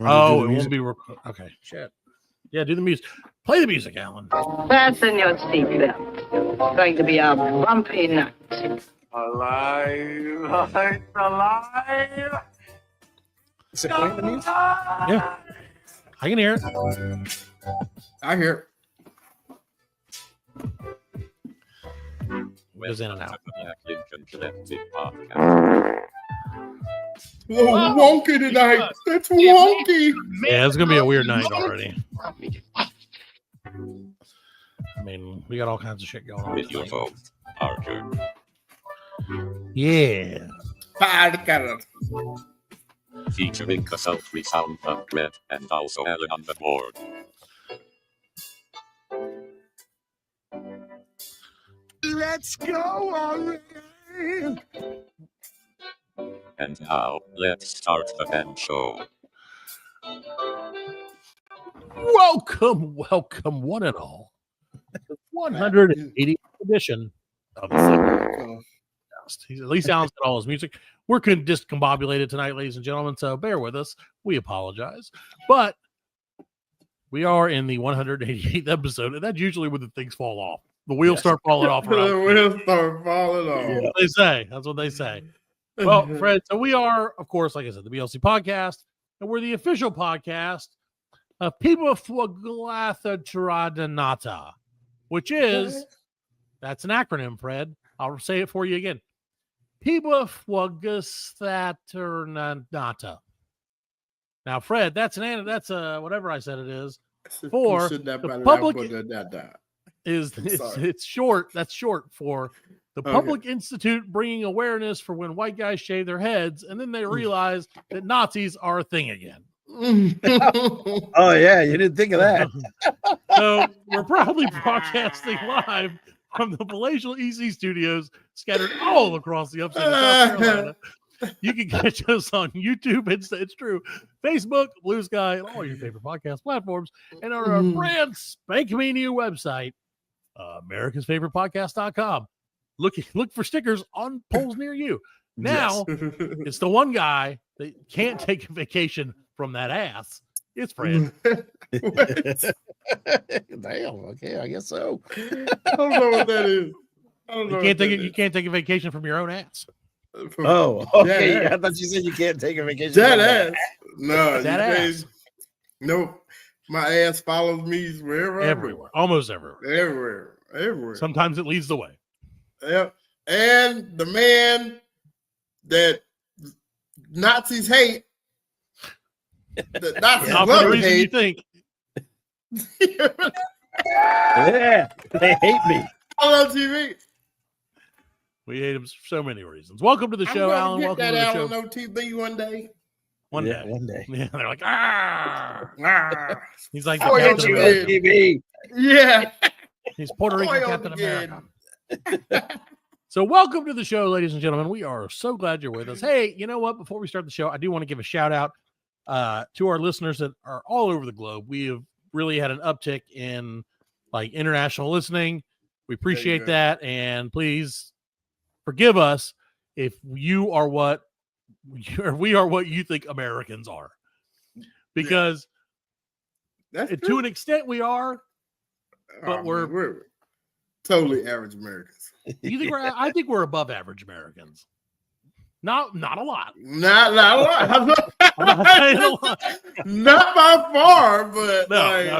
Oh, it won't be okay. Shit. Yeah, do the music. Play the music, Allan. Fasten your seatbelt. It's going to be a bumpy night. Alive. Is it playing the music? Yeah. I can hear it. I hear Goes in and out. Whoa, wonky tonight. That's wonky. Yeah, it's gonna be a weird night already. I mean, we got all kinds of shit going on. With your host, Archer. Yeah. Featuring the sultry sound of Greg and also Allan on the board. Let's go already. And now, let's start the band show. Welcome, one and all. The 180th edition of the podcast. At least Allan's got all his music. We're discombobulated tonight, ladies and gentlemen, so bear with us. We apologize. But we are in the 188th episode, and that's usually when the things fall off. The wheels start falling off. The wheels start falling off. That's what they say. That's what they say. Well, Fred, so we are, of course, like I said, the BLC podcast, and we're the official podcast of People for Glathatradanata, which is, that's an acronym, Fred. I'll say it for you again. People for Glathatradanata. Now, Fred, that's whatever I said it is. For the public it's short. That's short for the Public Institute bringing awareness for when white guys shave their heads, and then they realize that Nazis are a thing again. Oh yeah, you didn't think of that. So we're proudly broadcasting live from the palatial EC studios scattered all across the upstate of South Carolina. You can catch us on YouTube, it's true, Facebook, Blue Sky, and all your favorite podcast platforms, and on our brand spanking new website, americasfavoritepodcast.com. Look for stickers on poles near you. Now, it's the one guy that can't take a vacation from that ass. It's Fred. Damn, okay, I guess so. I don't know what that is. You can't take a vacation from your own ass. Oh, okay. I thought you said you can't take a vacation. That ass. No, that ass. Nope. My ass follows me wherever. Everywhere. Almost everywhere. Everywhere. Sometimes it leads the way. Yep. And the man that Nazis hate. The Nazis Not for the reason hate. you think. Yeah, they hate me. On TV. We hate him for so many reasons. Welcome to the show, Allan. Welcome to the show. On TV one day. One day. Yeah, they're like, ah. He's like the Oh, Captain yeah, America. TV. Yeah. He's Puerto Rican Oil Captain again. America. So welcome to the show, ladies and gentlemen. We are so glad you're with us. Hey, you know what? Before we start the show, I do want to give a shout out to our listeners that are all over the globe. We have really had an uptick in like international listening. We appreciate that. And please forgive us if you are what we are what you think Americans are. Because to an extent we are, but we're totally average Americans. You think I think we're above average Americans. Not a lot. Not a lot. I'm not saying a lot. Not by far, but no. Yeah,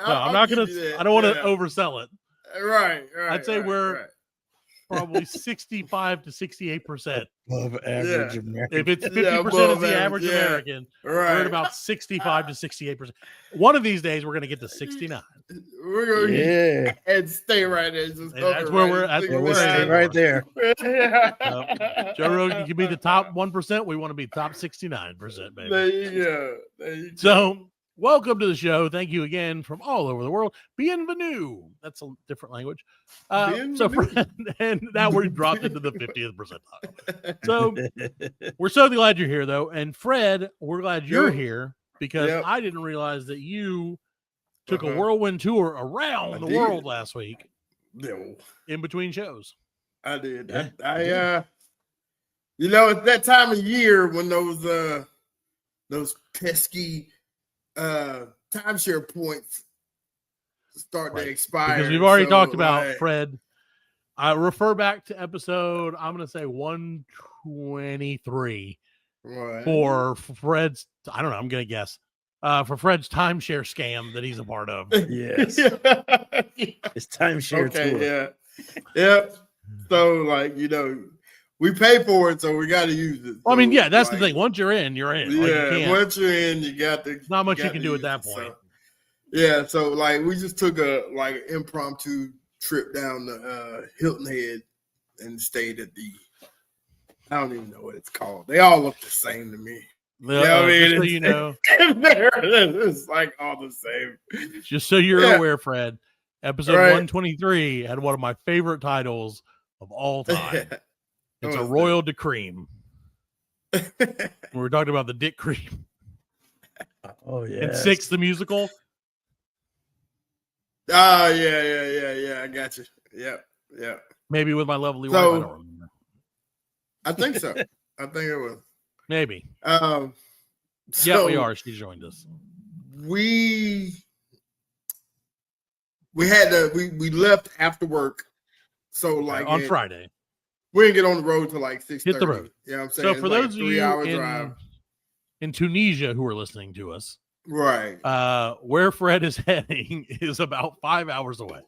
I'm not gonna. I don't want to oversell it. Right. I'd say we're probably 65 to 68% above average American. If it's 50% of the average American, we're at about 65 to 68%. One of these days, we're going to get to 69. We're going to and stay right there. That's where we're at. We're staying right there. Joe Rogan can be the top 1%. We want to be top 69%, baby. There you go. So, welcome to the show. Thank you again from all over the world. Bienvenue. That's a different language. So, and now we're dropped into the 50th percentile. So, we're so glad you're here, though. And Fred, we're glad you're here because I didn't realize that you took a whirlwind tour around the world last week. In between shows. I did. Yeah. You know, it's that time of year when those those pesky timeshare points start to expire. Because we've already talked about Fred. I refer back to episode, I'm going to say 123 for Fred's, I don't know, I'm going to guess, for Fred's timeshare scam that he's a part of. Yes. It's timeshare tour. Yeah. Yep. So, like, you know, we pay for it, so we got to use it. Well, I mean, yeah, that's like, the thing. Once you're in, you're in. Yeah, like, once you're in, you got to. Not much you can do at that point. So, yeah, so like we just took a impromptu trip down the Hilton Head and stayed at the. I don't even know what it's called. They all look the same to me. I mean, just so you know, it's like all the same. Just so you're aware, Fred, episode 123 had one of my favorite titles of all time. It's a Royal de Cream. We were talking about the Dick Cream. Oh yeah. And 6, the musical. Oh yeah. I got you. Yeah. Maybe with my lovely wife. I don't remember. I think so. I think it was. Maybe. So yeah, we are. She joined us. We left after work. So like on Friday. We didn't get on the road till like 6:30. Hit the road. Yeah, I'm saying. So for those of you in Tunisia who are listening to us, right? Where Fred is heading is about 5 hours away.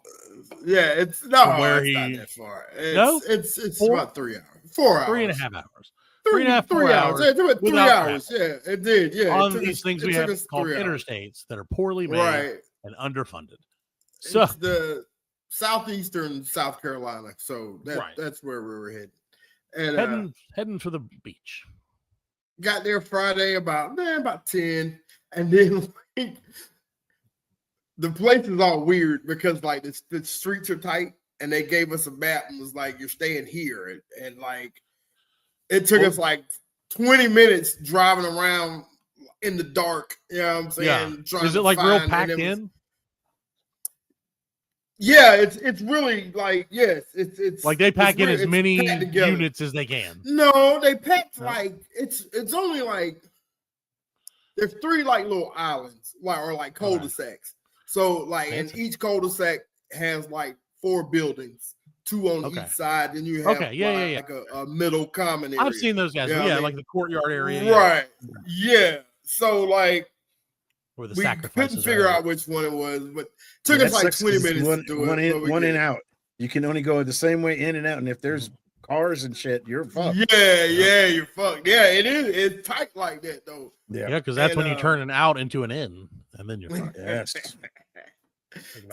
Yeah, it's not that far. It's about 3 hours. 4 hours. 3.5 hours. 3 hours. 4 hours. Yeah, 3 hours. Yeah, it did. Yeah, on these things we have called interstates that are poorly made and underfunded. So it's the southeastern South Carolina. So that's where we were heading. And heading for the beach. Got there Friday about 10, and then the place is all weird because like the streets are tight, and they gave us a map and was like, "You're staying here," and like it took us like 20 minutes driving around in the dark. You know what I'm saying? Yeah. Is it like real packed in? Yeah, it's really like it's like they pack in as many units as they can. No, they packed like it's only like there's 3 like little islands or like cul-de-sacs. So like and each cul-de-sac has like 4 buildings, 2 on each side, and you have like a middle common area. I've seen those guys. You know like the courtyard area. Right. Yeah. So like where the we couldn't figure out which one it was, but took us like 20 minutes to do it. One in out. You can only go the same way in and out, and if there's cars and shit, you're fucked. Yeah, you're fucked. Yeah, it is. It's tight like that though. Yeah, because that's when you turn an out into an in, and then you're fucked. Yes.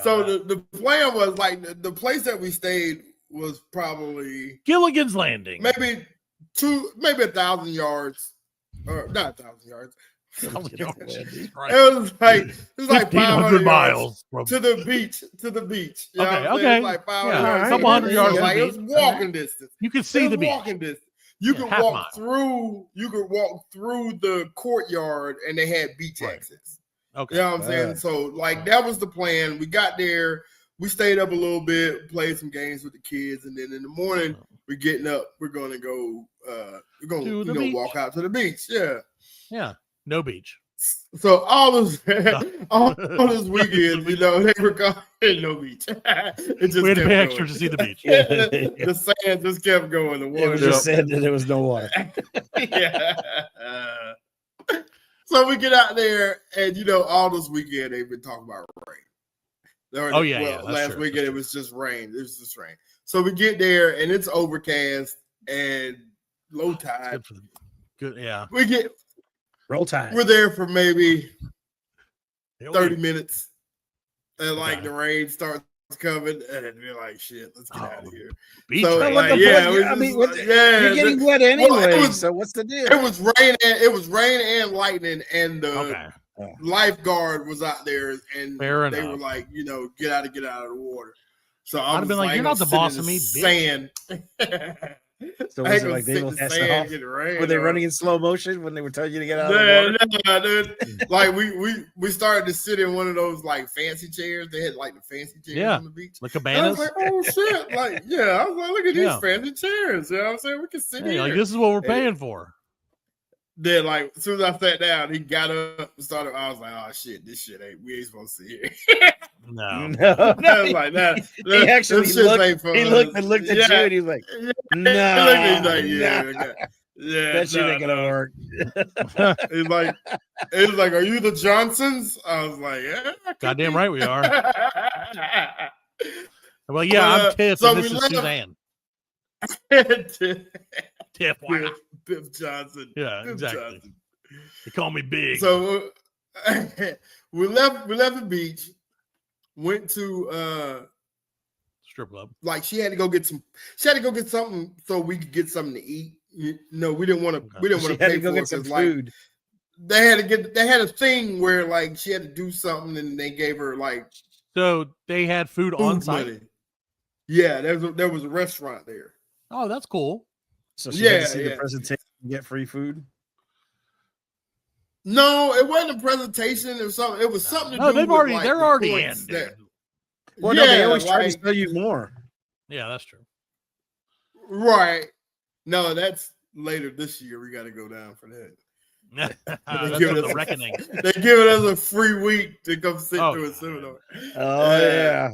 So the plan was like the place that we stayed was probably Gilligan's Landing, maybe 1,000 yards, or not 1,000 yards. It was like 500 miles to the beach. You know okay. Like 500 yards. A couple hundred yards. Like it was walking distance. You could see the beach. Walking distance. You could walk through. You could walk through the courtyard, and they had beach access. Okay. You know what I'm saying? So like that was the plan. We got there. We stayed up a little bit, played some games with the kids, and then in the morning we're getting up. We're gonna go. We're gonna walk out to the beach. Yeah. Yeah. No beach. So all this weekend, you know, they were going no beach. It just we had to pay extra to see the beach. The sand just kept going. The water just said that there was no water. Yeah. So we get out there, and you know, all this weekend they've been talking about rain. Last weekend it was just rain. It was just rain. So we get there, and it's overcast and low tide. Good, yeah. We get. Roll time. We're there for maybe 30 minutes, and like the rain starts coming, and we're like, "Shit, let's get out of here." Beach so, rain. like, you're getting wet anyway. So what's the deal? It was rain, and it was rain and lightning, and the lifeguard was out there, and they were like, you know, get out of the water. So I'd have been like, "You're not the boss of me, sand." So was it like they will pass off? Were they running in slow motion when they were telling you to get out of the water? No, dude. Like we started to sit in one of those like fancy chairs. They had like the fancy chairs on the beach. Like cabanas. I was like, oh shit. Like, I was like, look at these fancy chairs. You know what I'm saying? We can sit here. Like, this is what we're paying for. then like as soon as I sat down, he got up and started. I was like, "Oh shit, this shit we ain't supposed to see here." No. I was like, "Nah, He actually looked. He looked at you, and he was like, "No, that shit ain't gonna work." He's like, "Are you the Johnsons?" I was like, "Yeah, goddamn right we are." Well, yeah, I'm Tiff, and this is Suzanne. Tiff, Biff Johnson. Yeah, Biff exactly. Johnson. They call me Big. So we left the beach, went to strip club. Like she had to go get something so we could get something to eat. No, we didn't want to. We didn't want to pay for it some food. Like, they had a thing where like she had to do something and they gave her like. So they had food on site. Money. Yeah, there was a restaurant there. Oh, that's cool. So she had to see the presentation and get free food. No, it wasn't a presentation or something. It was something. No, they're already in. Well, no, they always try to sell you more. Yeah, that's true. Right. No, that's later this year. We got to go down for that. That's the reckoning. They're giving us a free week to come sit to a seminar. Oh,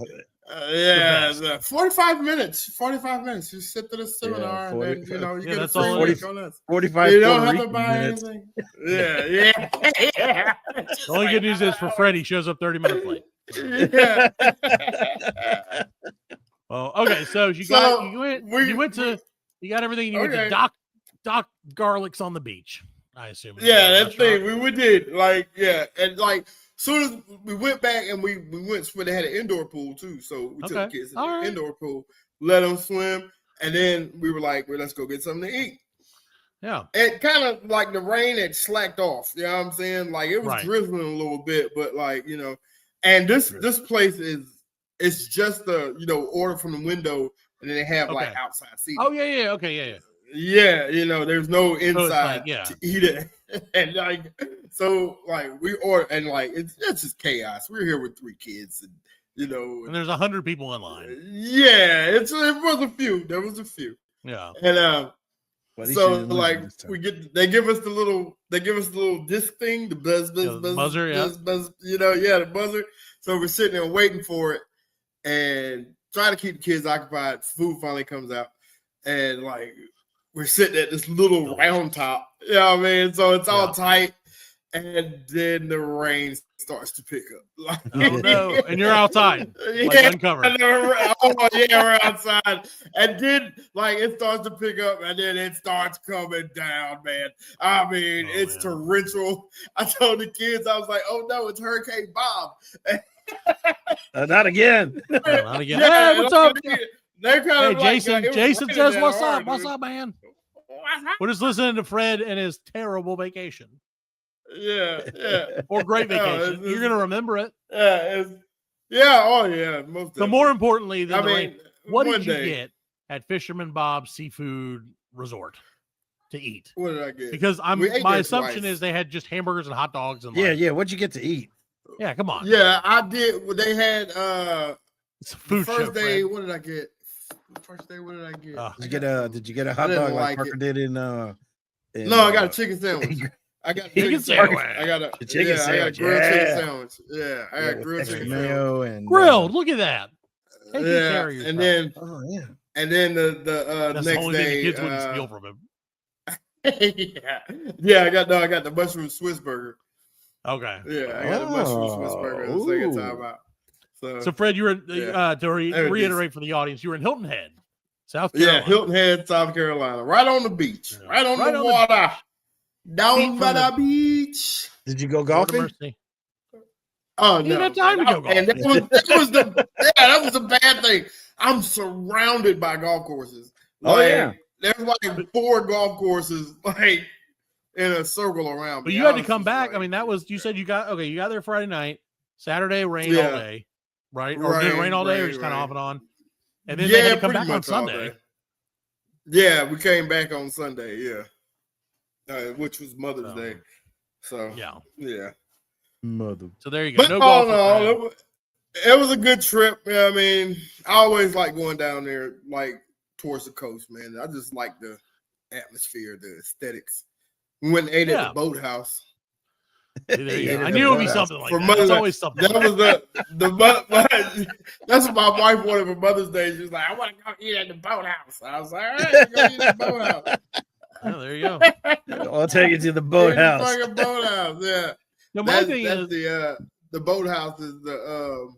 yeah. 45 minutes. 45 minutes. You sit to the seminar and then, you get a free week on us. 45 You don't have to buy anything. Yeah. The only good news is for Freddie shows up 30 minutes late. Yeah. Well, okay, so you got everything. You went to Doc Garlic's on the beach, I assume. Yeah, that thing we did. Like, yeah, and like soon as we went back and we went where they had an indoor pool too. So we took the kids to the indoor pool, let them swim, and then we were like, well, let's go get something to eat. Yeah. It kind of like the rain had slacked off. You know what I'm saying? Like it was drizzling a little bit, but like, and this place it's just the order from the window, and then they have like outside seating. Oh yeah. Okay, yeah. Yeah, there's no inside to eat it. And like so like we order and like it's just chaos. We're here with 3 kids and and there's 100 people in line. Yeah, it was a few. There was a few. Yeah. And so like they give us the little disc thing, the buzz, buzzer, buzz, the buzzer. So we're sitting there waiting for it and trying to keep the kids occupied. Food finally comes out, and like we're sitting at this little round top. You know what I mean? So it's all tight, and then the rain starts to pick up. Oh no! And you're outside, uncovered. We're outside, and then like it starts to pick up, and then it starts coming down, man. I mean, it's torrential. I told the kids, I was like, "Oh no, it's Hurricane Bob." Not again. Not again. Hey, what's up? They're kind of Jason. Jason says, "What's up? What's up, man?" We're just listening to Fred and his terrible vacation. Yeah. Or great vacation. You're gonna remember it. Most so more importantly than the rain, what did you get at Fisherman Bob's Seafood Resort to eat? What did I get? Because my assumption is they had just hamburgers and hot dogs and what'd you get to eat? Yeah, come on. Yeah, I did. They had it's a food first show, day. Fred. What did I get? First day, what did I get? Did you get a hot dog like Parker did in no, I got a chicken sandwich. I got chicken sandwich. I got a chicken sandwich. I got grilled chicken sandwich. Yeah, I got grilled chicken mayo and grilled. Look at that. And then the that's next the day, the kids wouldn't steal from him. I got the mushroom Swiss burger. Okay. Yeah, I got a mushroom Swiss burger the second time out. So Fred, you were to reiterate for the audience, you were in Hilton Head, South Carolina. Yeah, Hilton Head, South Carolina, right on the beach, right on the water, down by the beach. Did you go golfing? Oh no, you didn't have time to go golfing. And that was the bad thing. I'm surrounded by golf courses. There's like 4 golf courses like in a circle around. But you had to come back. I mean, that was you said you got there Friday night, Saturday rain all day. Right? Or did it rain all day or just kind of off and on? And then they had to come back on Sunday. Yeah, we came back on Sunday, which was Mother's Day. So, yeah. Mother. So there you go. But no golf. It was a good trip. I mean, I always like going down there, like towards the coast, man. I just like the atmosphere, the aesthetics. We went and ate at the boathouse. I knew it would be something like for that. Mother's It's Day. always something. That like was that's what my wife wanted for Mother's Day. She was like, I want to go eat at the boathouse. I was like, all right, go eat at the boathouse. Oh, there you go. I'll take you to the boathouse. Fucking boathouse, yeah. Now, my thing That's is the boathouse is the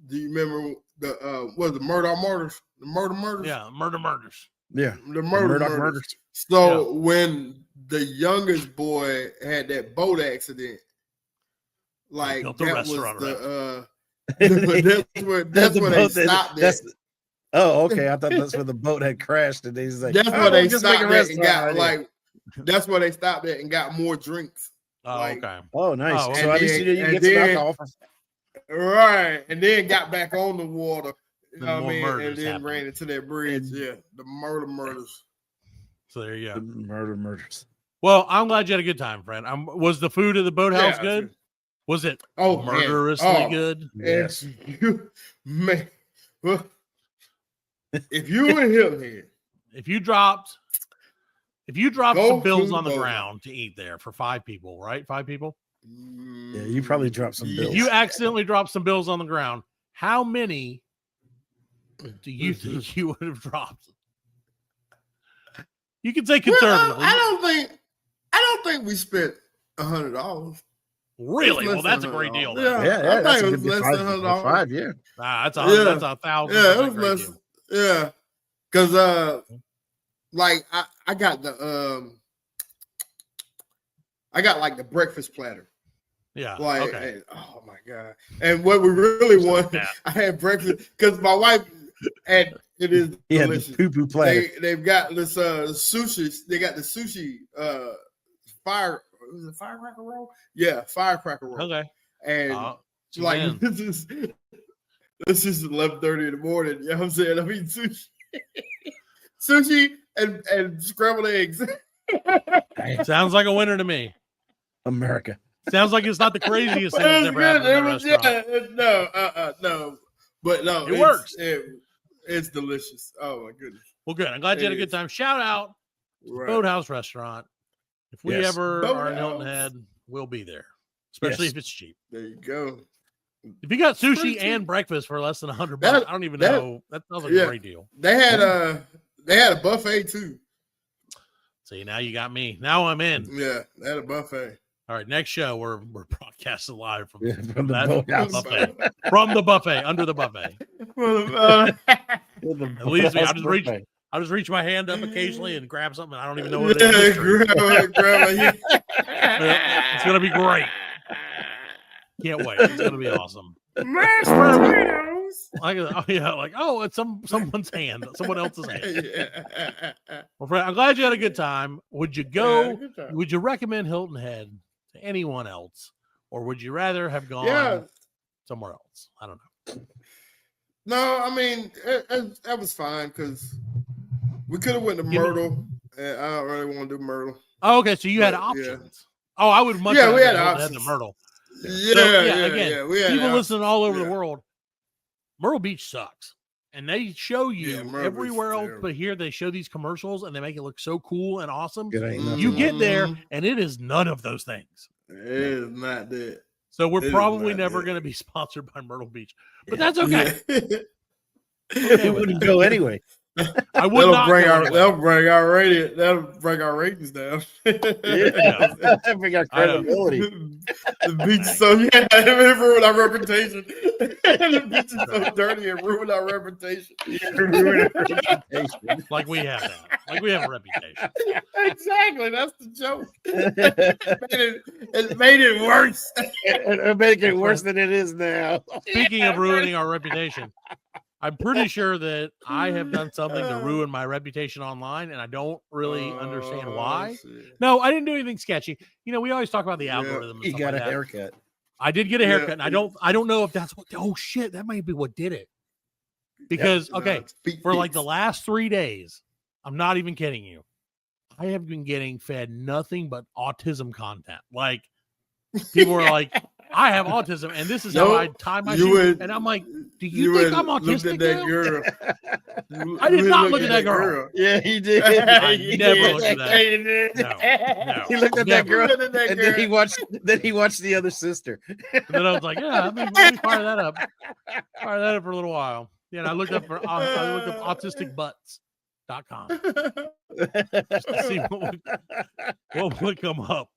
do you remember the what is the murders? The murders? Yeah, murders. Yeah. The murders. So when the youngest boy had that boat accident, like built a that restaurant was that's where they stopped it. Oh, okay. I thought that's where the boat had crashed, and he's like, that's where they stopped it and got that's where they stopped it and got more drinks. Oh, okay. Oh, nice. Oh, so at least you get some alcohol. Right, and then got back on the water. You know what I mean? And then happened. ran into that bridge. Yeah, the murders. So there you go. Murders. Well, I'm glad you had a good time, friend. Was the food at the boathouse good? Was it murderously good? Yes. Man. If you were him here, if you dropped some bills on the ground to eat there for 5 people, right? 5 people? Yeah, you probably dropped some bills. If you accidentally dropped some bills on the ground, how many do you think you would have dropped? You can say conservatively. I don't think we spent $100. Really? Well, that's a great deal. Yeah, I think it was less than $100. 5, yeah. That's a $1,000. Yeah, it was less. Deal. Yeah, because like I got the I got like the breakfast platter. Yeah. Like, okay. And, oh my god! And what we really wanted, I had breakfast because my wife and it is delicious. Poo-poo platter. They've got this sushi. They got the sushi firecracker roll. Yeah, firecracker roll. Okay. And like this is 11:30 in the morning. You know what I'm saying? I'm eating sushi and scrambled eggs. Sounds like a winner to me. America. Sounds like it's not the craziest thing that's ever happened in a restaurant. No. But no, it works. It's delicious. Oh my goodness. Well, good. I'm glad you had a good time. Shout out to Boathouse Restaurant. If we ever are in Hilton Head, we'll be there. Especially if it's cheap. There you go. If you got sushi and breakfast for less than $100, I don't even know. That sounds like a great deal. They had a buffet too. See, now you got me. Now I'm in. Yeah, they had a buffet. All right, next show we're broadcasting live from the buffet. From the buffet, under the buffet. At least I'll just reach my hand up occasionally and grab something. I don't even know what it is. It's gonna be great. Can't wait. It's gonna be awesome. Mashed potatoes. It's someone's hand, someone else's hand. Well, friend, I'm glad you had a good time. Would you go? Would you recommend Hilton Head to anyone else, or would you rather have gone somewhere else? I don't know. No, I mean that was fine because we could have went to Myrtle, and I don't really want to do Myrtle. Oh, okay. So you had options. Yeah. Oh, I would much rather we had Hilton options. Head to Myrtle. Yeah. We had people listening all over the world. Myrtle Beach sucks, and they show you everywhere else, but here they show these commercials and they make it look so cool and awesome. You get there, and it is none of those things. It is not that. So we're probably never going to be sponsored by Myrtle Beach, but that's okay. It wouldn't go anyway. I would not. That'll bring our ratings down. Bring our credibility. The beach is so it ruined our reputation. The beach is so dirty and ruined our reputation. Like we have that. Like we have a reputation. Exactly. That's the joke. It made it worse. It made it worse than it is now. Speaking of ruining our reputation, I'm pretty sure that I have done something to ruin my reputation online, and I don't really understand why. No, I didn't do anything sketchy. You know, we always talk about the algorithm. You got a haircut. I did get a haircut, and I don't know if that's what. Oh shit, that might be what did it. Because for like the last 3 days, I'm not even kidding you, I have been getting fed nothing but autism content. Like people are like, I have autism, and this is how I tie my shoe. And I'm like, do you think I'm autistic? That girl. I did not look at that girl. Yeah, he did. I never looked at that. No. He looked at that girl, and girl. then he watched the other sister. And then I was like, yeah, let me fire that up. Fire that up for a little while. Yeah, and I looked up autisticbutts.com just to see what would come up.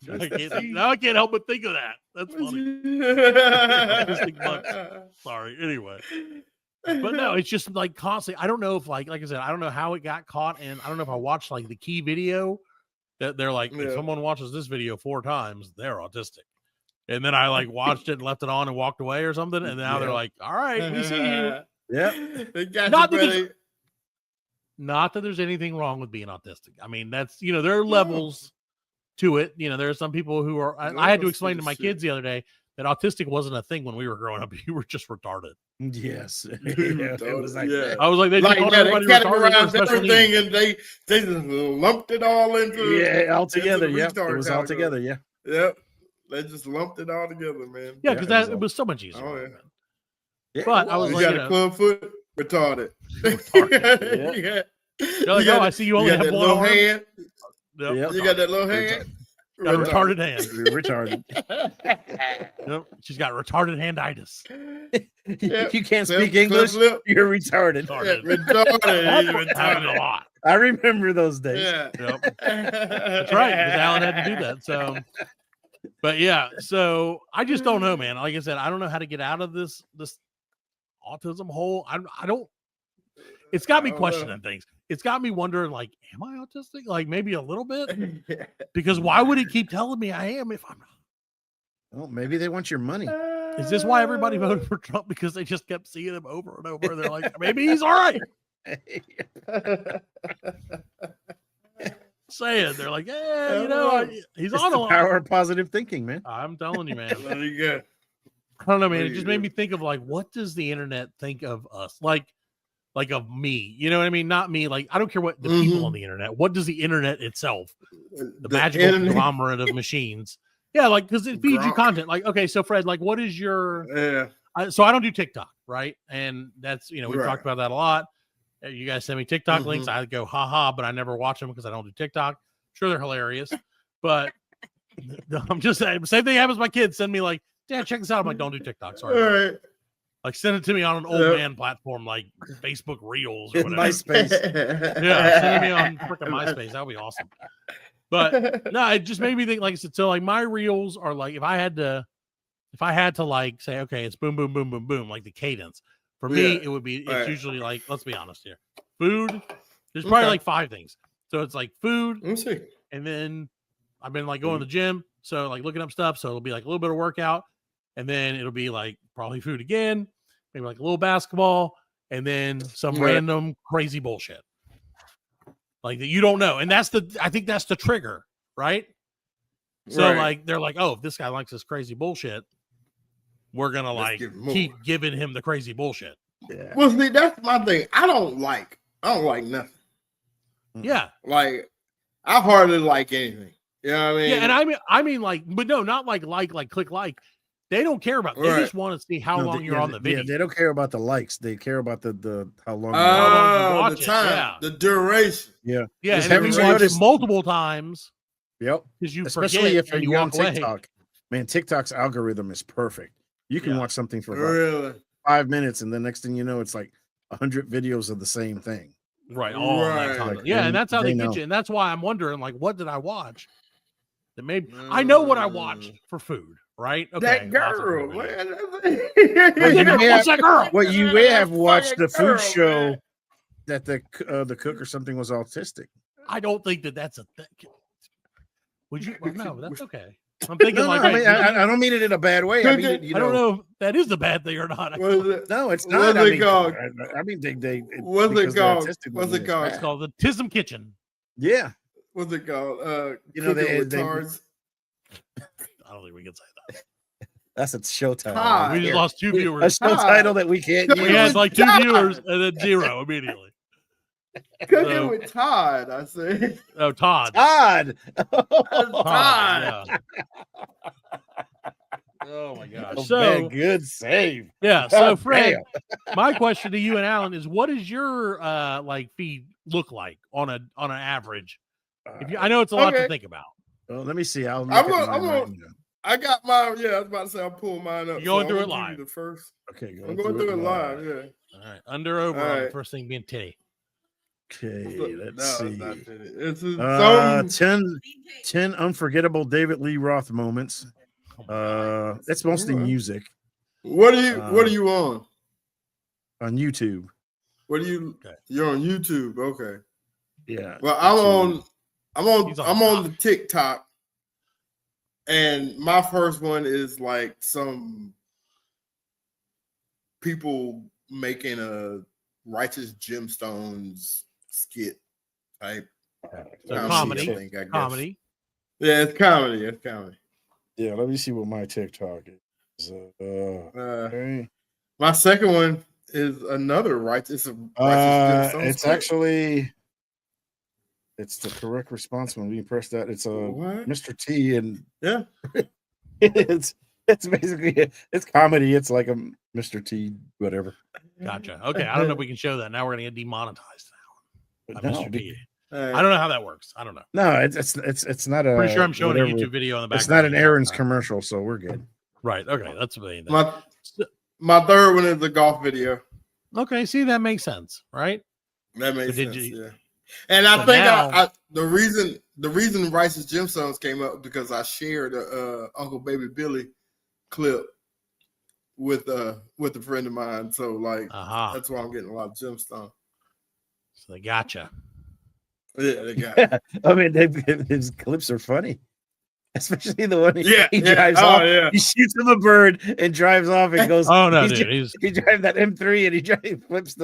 Now I can't help but think of that. That's funny. Autistic butts. Sorry. Anyway. But no, it's just like constantly. I don't know if like I said, I don't know how it got caught. And I don't know if I watched like the key video that they're like, if someone watches this video 4 times, they're autistic. And then I like watched it and left it on and walked away or something. And now they're like, all right, we see you. Yeah. Not that there's anything wrong with being autistic. I mean, that's, there are levels to it. There are some people who are, I had to explain to my kids the other day that autistic wasn't a thing when we were growing up. You were just retarded. Yes. It was like that. I was like, they categorized everything and they just lumped it all into all together. Yep. It was all together. Yeah. Yep. They just lumped it all together, man. Yeah, because it was so much easier. Oh, yeah. But I was you like, got a club foot, retarded. Yeah. You're like, I see you only have one arm. Hand. Yep. You got that little hand. Got a retarded hand. Retarded. Yep. She's got retarded handitis. You can't speak English. You're retarded. Retarded. Happened a lot. I remember those days. Yeah. Yep. That's right. Because Allan had to do that. So, but yeah. So I just don't know, man. Like I said, I don't know how to get out of this autism hole. I don't. It's got me questioning things. It's got me wondering, like, am I autistic? Like, maybe a little bit. Because why would he keep telling me I am if I'm not? Well, maybe they want your money. Is this why everybody voted for Trump? Because they just kept seeing him over and over. They're like, maybe he's all right. Saying they're like, yeah, he's on a lot. Power of positive thinking, man. I'm telling you, man. There you go. I don't know, man. It just made me think of like, what does the internet think of us? Like of me, you know what I mean? Not me. Like, I don't care what the people on the internet. What does the internet itself, the magical conglomerate of machines? Yeah, like, because it feeds you content. Like, okay, so Fred, like, what is your? So I don't do TikTok, right? And that's we've talked about that a lot. You guys send me TikTok links. I go haha, but I never watch them because I don't do TikTok. Sure, they're hilarious, but I'm just saying. Same thing happens. My kids send me like, Dad, check this out. I'm like, don't do TikTok. Sorry. All right. Like, send it to me on an old man platform like Facebook Reels or whatever. MySpace. Yeah, send it to me on freaking MySpace. That would be awesome. But no, it just made me think, like I said, so like my Reels are like, if I had to like say, okay, it's boom, boom, boom, boom, boom, like the cadence. For me, it would be, it's usually like, let's be honest here. Food, there's probably like 5 things. So it's like food. Let me see. And then I've been like going to the gym. So like looking up stuff. So it'll be like a little bit of workout. And then it'll be like probably food again. Maybe like a little basketball, and then some random crazy bullshit like that you don't know. And I think that's the trigger, right? So like they're like, oh, if this guy likes this crazy bullshit, we're gonna like keep giving him the crazy bullshit. Yeah. Well, see, that's my thing. I don't like nothing. Yeah, like I hardly like anything. You know what I mean? Yeah, and I mean like, but no, not like click like. They don't care about. They just want to see how long you're on the video. Yeah, they don't care about the likes. They care about the how long. The time, the duration. Yeah, yeah. And if you watch it multiple times, yep. Because you especially if you you're on walk away. TikTok. Man, TikTok's algorithm is perfect. You can watch something for about 5 minutes, and the next thing you know, it's like 100 videos of the same thing. Right. All that time. Like, yeah, and that's how they get you. And that's why I'm wondering, like, what did I watch? That maybe I know what I watched for food. Right? Okay. That girl, man. What's that girl? Well, you may have watched the food show, man. That the cook or something was autistic. I don't think that's a thing. Would you? Well, no, that's okay. I'm thinking I don't mean it in a bad way. I mean, I don't know if that is a bad thing or not. No, it's not. What's it called? I mean, what's it called? What's it called? It's called the Tism Kitchen. Yeah. What's it called? They I don't think we can say that. That's a show title. We just lost 2 viewers. A show title that we can't use. We had like 2 viewers and then 0 immediately. Cooking with Todd, I said. Oh, Todd. Todd. Todd. Yeah. Oh my gosh. Oh, So man, good save. Yeah. So God Fred, damn. my question to you and Allan is, what does your like feed look like on an average? If you, I know it's a lot to think about. Well, let me see. I'm gonna I got mine. Yeah, I was about to say I'll pull mine up. You're going through it I'm gonna give live. you the first. Okay, I'm going through it live. Yeah. All right. Under over. All On the right. first thing being titty. Okay, let's see. It's 10 unforgettable David Lee Roth moments. That's mostly music. What are you on? On YouTube. What are you? Okay. You're on YouTube. Okay. Yeah. Well, I'm on the TikTok, and my first one is like some people making a Righteous Gemstones skit type. So comedy. I guess. Comedy. Yeah, it's comedy. It's comedy. Yeah, let me see what my TikTok is. Okay. My second one is another Righteous Gemstones. It's actually it's the correct response when we press that. It's Mr. T, and yeah, it's basically it's comedy. It's like a Mr. T, whatever. Gotcha. Okay, I don't know if we can show that. Now we're gonna get demonetized now. Mr. T. I don't know how that works. I don't know. No, it's not a. Pretty sure I'm showing a YouTube video in the back. It's not an Aaron's commercial, so we're good. Right. Okay, that's the main thing. My third one is the golf video. Okay, see, that makes sense, right? That makes sense. Yeah. And I think now, the reason Righteous Gemstones came up because I shared a Uncle Baby Billy clip with a friend of mine. So like that's why I'm getting a lot of gemstones. So they gotcha. Yeah, they got. I mean, his clips are funny, especially the one he drives off. Yeah. He shoots him a bird and drives off and goes. Oh no, dude! He drives that M3 and he flips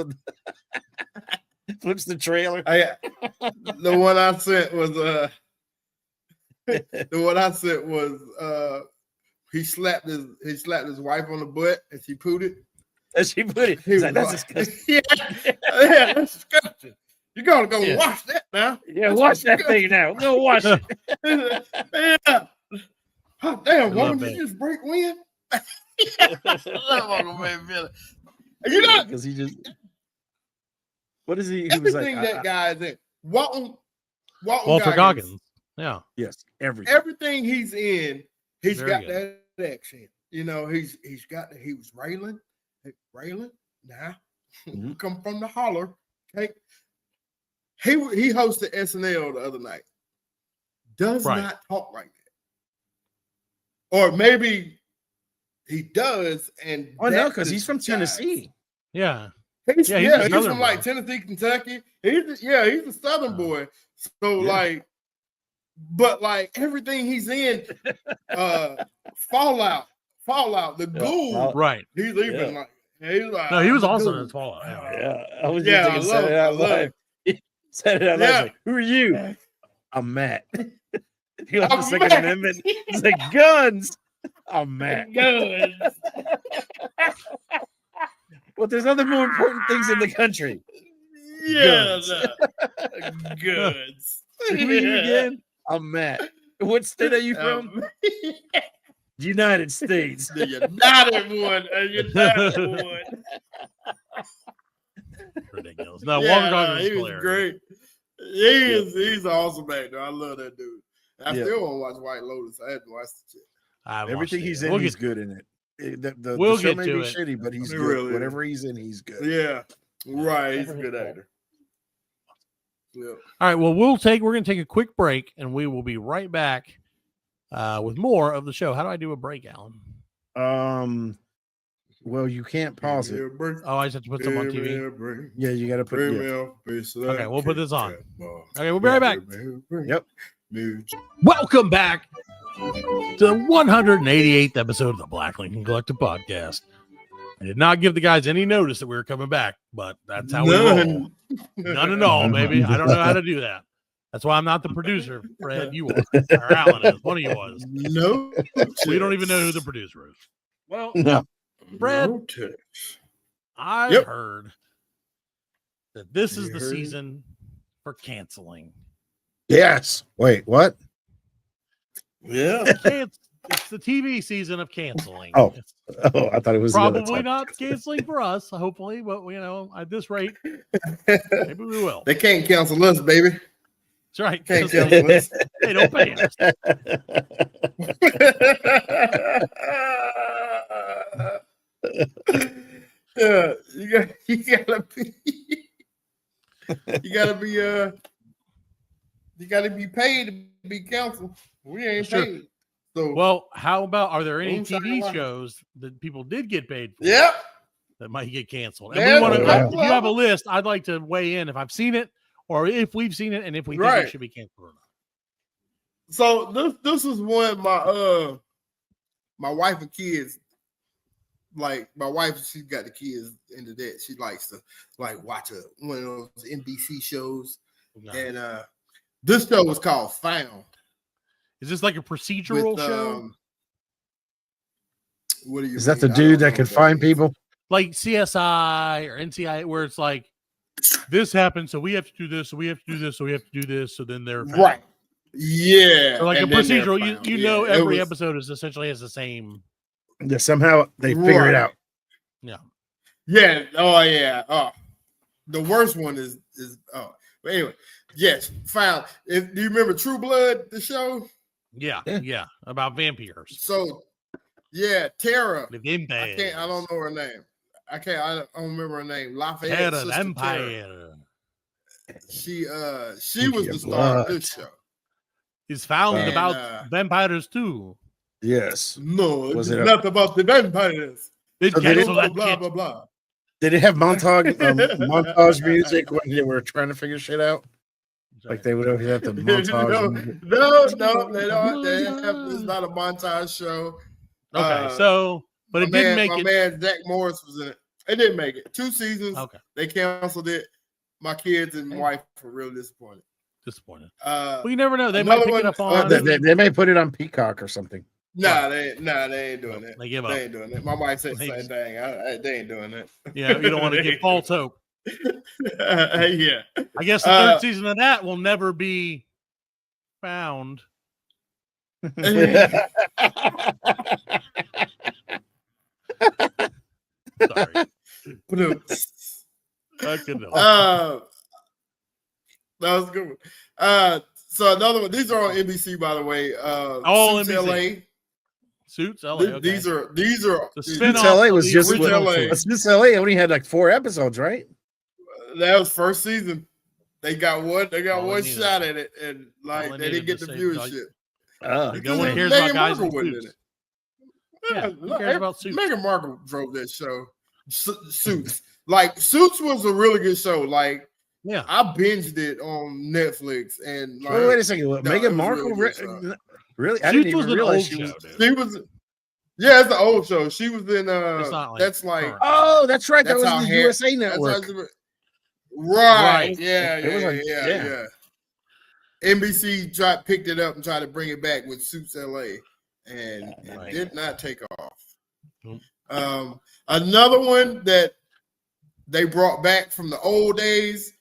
the trailer. The one I sent was he slapped his wife on the butt and she pooted. And she put it. He's like, that's disgusting. Yeah, that's disgusting. You gotta go wash that now. Yeah, wash that thing now. Go wash it. Yeah. Oh, damn, woman, did you just break wind? You know, because he just. What is he? Everything like, that guy is in. Walton Walter Goggins. Yeah. Yes. Everything he's in, he's got that accent. You know, he was railing. Now, come from the holler. Okay. He hosted SNL the other night. Does not talk like that. Or maybe he does. And no, because he's from Tennessee. Yeah. He's from like Tennessee, Kentucky. He's a Southern boy. So but like everything he's in, Fallout, the Ghoul. Right. He's even like no, he was also in Fallout. Yeah. I was just thinking Saturday Night Live. Saturday Night Live like, who are you? I'm Matt. He wants the Second Amendment. He's like, guns. I'm Matt. Guns. Well, there's other more important things in the country. Yeah, goods. Who are you again? I'm Matt. What state are you from? United States. The United one. Ridiculous. No, Walter Goggins he was great. He's an awesome actor. I love that dude. I still want to watch White Lotus. I had to watch the shit. Everything he's in, he's good in it. The show may be shitty, but he's good. Really whatever he's in, he's good. Yeah, right. He's a good actor. Yeah. All right. Well, we're going to take a quick break, and we will be right back with more of the show. How do I do a break, Allan? Well, you can't pause it. Oh, I just have to put something on TV. Yeah, you got to put. Okay, we'll put this on. Okay, we'll be right back. Yep. Welcome back to the 188th episode of the Black Lincoln Collective Podcast. I did not give the guys any notice that we were coming back, but that's how we roll. None at all, baby. I don't know how to do that. That's why I'm not the producer, Fred. You are. Or Allan is. One of you was. No. We don't even know who the producer is. Well, no. Fred, I've heard that this is the season for canceling. Yes. Wait, what? Yeah. It's the TV season of canceling. Oh. It's I thought it was the other probably type. not canceling for us, hopefully, but at this rate, maybe we will. They can't cancel us, baby. That's right. Can't cancel us. They don't pay us. Yeah, you gotta be paid to be canceled. We ain't Sure. paid. So Well, how about, are there any Boom, TV shakalaka. shows that people did get paid for yeah, that might get canceled? And Yeah, we want to, yeah. if you have a list, I'd like to weigh in if I've seen it or if we've seen it and if we think Right. it should be canceled or not. so this is one my wife and kids. Like my wife, she's got the kids into that. She likes to like watch one of those NBC shows. No. And this show was called Found. Is this like a procedural with, show? What do you Is that mean? the I don't dude know that can what find is. people? Like CSI or NCI, where it's like, this happened, so we have to do this, so we have to do this, so we have to do this, so then they're found. Right? Yeah, So like a and then they're procedural, found. you Yeah, know, it every was- episode is essentially has the same. Yeah, somehow they figure it Right. out. Yeah. Yeah. Oh yeah. Oh, the worst one is oh. But anyway, yes, Found. Do you remember True Blood, the show? Yeah, Yeah. yeah, about vampires. So, yeah, Tara. The vampires. I don't know her name. I don't remember her name. Lafayette. Terror, Sister Tara. vampire. She Speaking was the of star of blood. this show. Is found And, about vampires too. Yes. No, Was it's it a- not about the vampires. It So they cancel Blah that blah kid. blah blah. Did it have montage music when they were trying to figure shit out? Like they would always have to montage. music? no, they don't. It's not a montage show. Okay, so but it didn't make my it. man Zach Morris was in it. It didn't make it. 2 seasons. Okay, They canceled it. My kids and wife were real disappointed. disappointed. Uh, Well, you never know. They might another pick one- it up on. They may put it on Peacock or something. they ain't doing it. They give up. They ain't doing it. My wife said the They- same thing. They ain't doing it. Yeah, you don't want to give false hope. Yeah. I guess the third season of that will never be found. Sorry, I couldn't help. That was a good one. So another one. These are on NBC, by the way. All Suits NBC. LA. Suits. LA. Okay. These are The these- spin-off Suits LA of was the just original LA. Suits. Miss LA only had like 4 episodes, right? that was first season. They got one. They got All one they needed. shot at it, and All like they they didn't needed get to the say, like, viewership. Oh, No one Because cares Meghan about guys in Markle wasn't in suits. it. Yeah, who cares about Suits? Meghan Markle drove that show. Suits. Like Suits was a really good show. Like Yeah. I binged it on Netflix, and like wait a second. What, no, it Meghan was Markle? really good Really? I Suits didn't was even an realize old she show, was. dude. she was. Yeah, it's the old show. She was in. It's not like That's like. current. Oh, that's right. That That's was how the hair- USA that's how Network. she- Right. Right. Yeah. It was like- Yeah. NBC picked it up and tried to bring it back with Suits LA, and it Right. did not take off. Nope. Another one that they brought back from the old days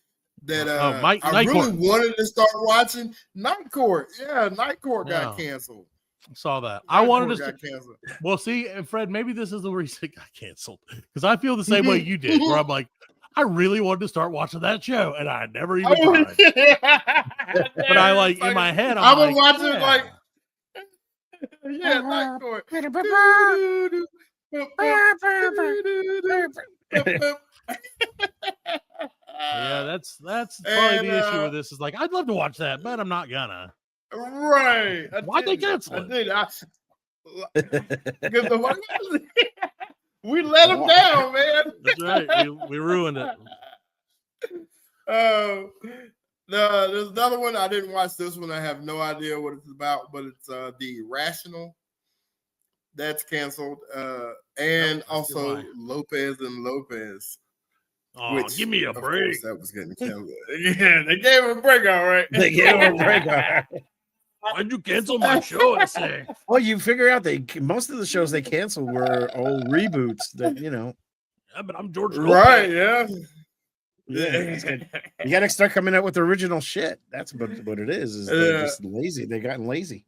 that Night I really Court. wanted to start watching. Night Court. Yeah, Night Court got Yeah. canceled. Saw that. I Night wanted Court to. got canceled. Well, see, and Fred, maybe this is the reason it got canceled because I feel the same way you did. Where I'm like, I really wanted to start watching that show, and I never even tried. But I like in my head, I I'm was like, watching yeah. like, yeah, Night Court. Yeah, that's probably And, the issue with this. Is like, I'd love to watch that, but I'm not gonna. Right. Why'd they cancel it? Because we let them down, man. That's right. We ruined it. No, there's another one. I didn't watch this one. I have no idea what it's about, but it's The Irrational. That's canceled. And Oh, that's also why. Lopez and Lopez. Oh, which, give me a of break. course, that was getting canceled. Yeah, they gave him a break, all right. They gave him a break. Why'd you cancel my show? I say. Well, you figure out most of the shows they canceled were old reboots that Yeah, but I'm George. Right, Lopez. yeah. You got to start coming out with original shit. That's what it is they're just lazy. They gotten lazy.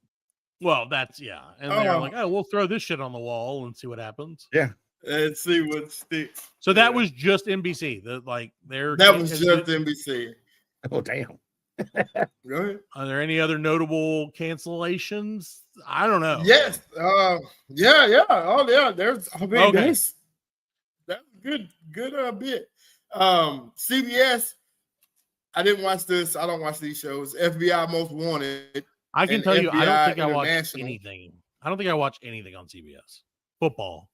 Well, that's and they're like, oh, we'll throw this shit on the wall and see what happens. Yeah, and see what sticks. So that was just NBC. That was just NBC. Oh damn. Go ahead. Are there any other notable cancellations? I don't know. Yes. Yeah. Oh yeah. There's that's good bit. CBS. I didn't watch this. I don't watch these shows. FBI Most Wanted. I can tell you, I don't think I watched International. anything. I don't think I watched anything on CBS. Football.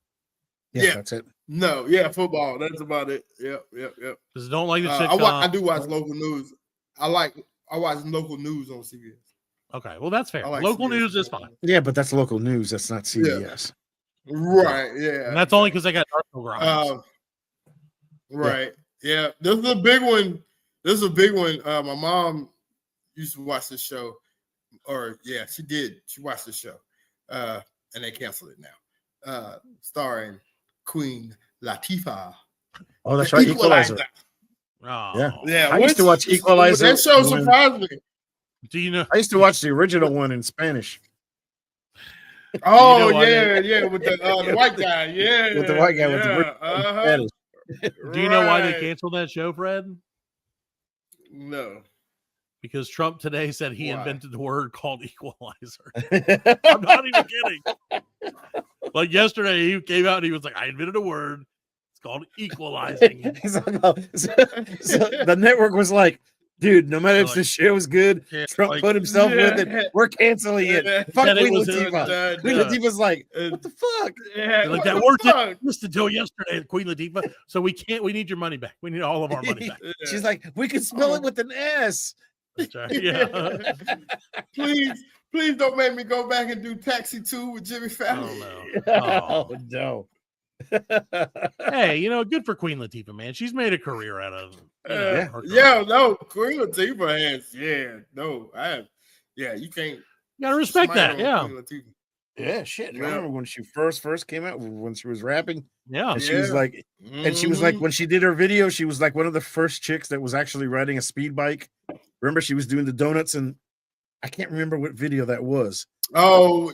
Yeah, that's it. No, yeah, football. That's about it. Yep. Because I don't like the sitcom. sitcom. I do watch local news. I watch local news on CBS. Okay, well that's fair. Like local CBS news is fine. Yeah, but that's local news. That's not CBS. Right. Yeah. And that's only because I got Darko Grimes. Right. Yeah. This is a big one. My mom used to watch this show. She did. She watched the show, and they canceled it now. Starring Queen Latifah. Oh, that's right, Equalizer. Oh. Yeah. I used to watch Equalizer. That show surprised me. Do you know? I used to watch the original one in Spanish. Oh yeah, with the white guy. Yeah, with the white guy with the Spanish. Do you know why they canceled that show, Fred? No. Because Trump today said he invented the word called equalizer. I'm not even kidding. Like yesterday, he came out and he was like, I invented a word. It's called equalizing. So the network was like, dude, no matter if the show is good, Trump put himself with it. We're canceling it. Fuck Queen Latifah. Queen Latifah's like, what the fuck? Like that word didn't exist until yesterday, Queen Latifah. So we need your money back. We need all of our money back. She's like, we can spell it with an S. That's right. Yeah. Please don't make me go back and do Taxi 2 with Jimmy Fallon. Oh no. Hey, good for Queen Latifah, man. She's made a career out of Queen Latifah has, you can't. You gotta respect that, Yeah, shit. I remember when she first came out, when she was rapping. Yeah. And she was like, when she did her video, she was like one of the first chicks that was actually riding a speed bike. Remember, she was doing the donuts, and I can't remember what video that was. Oh,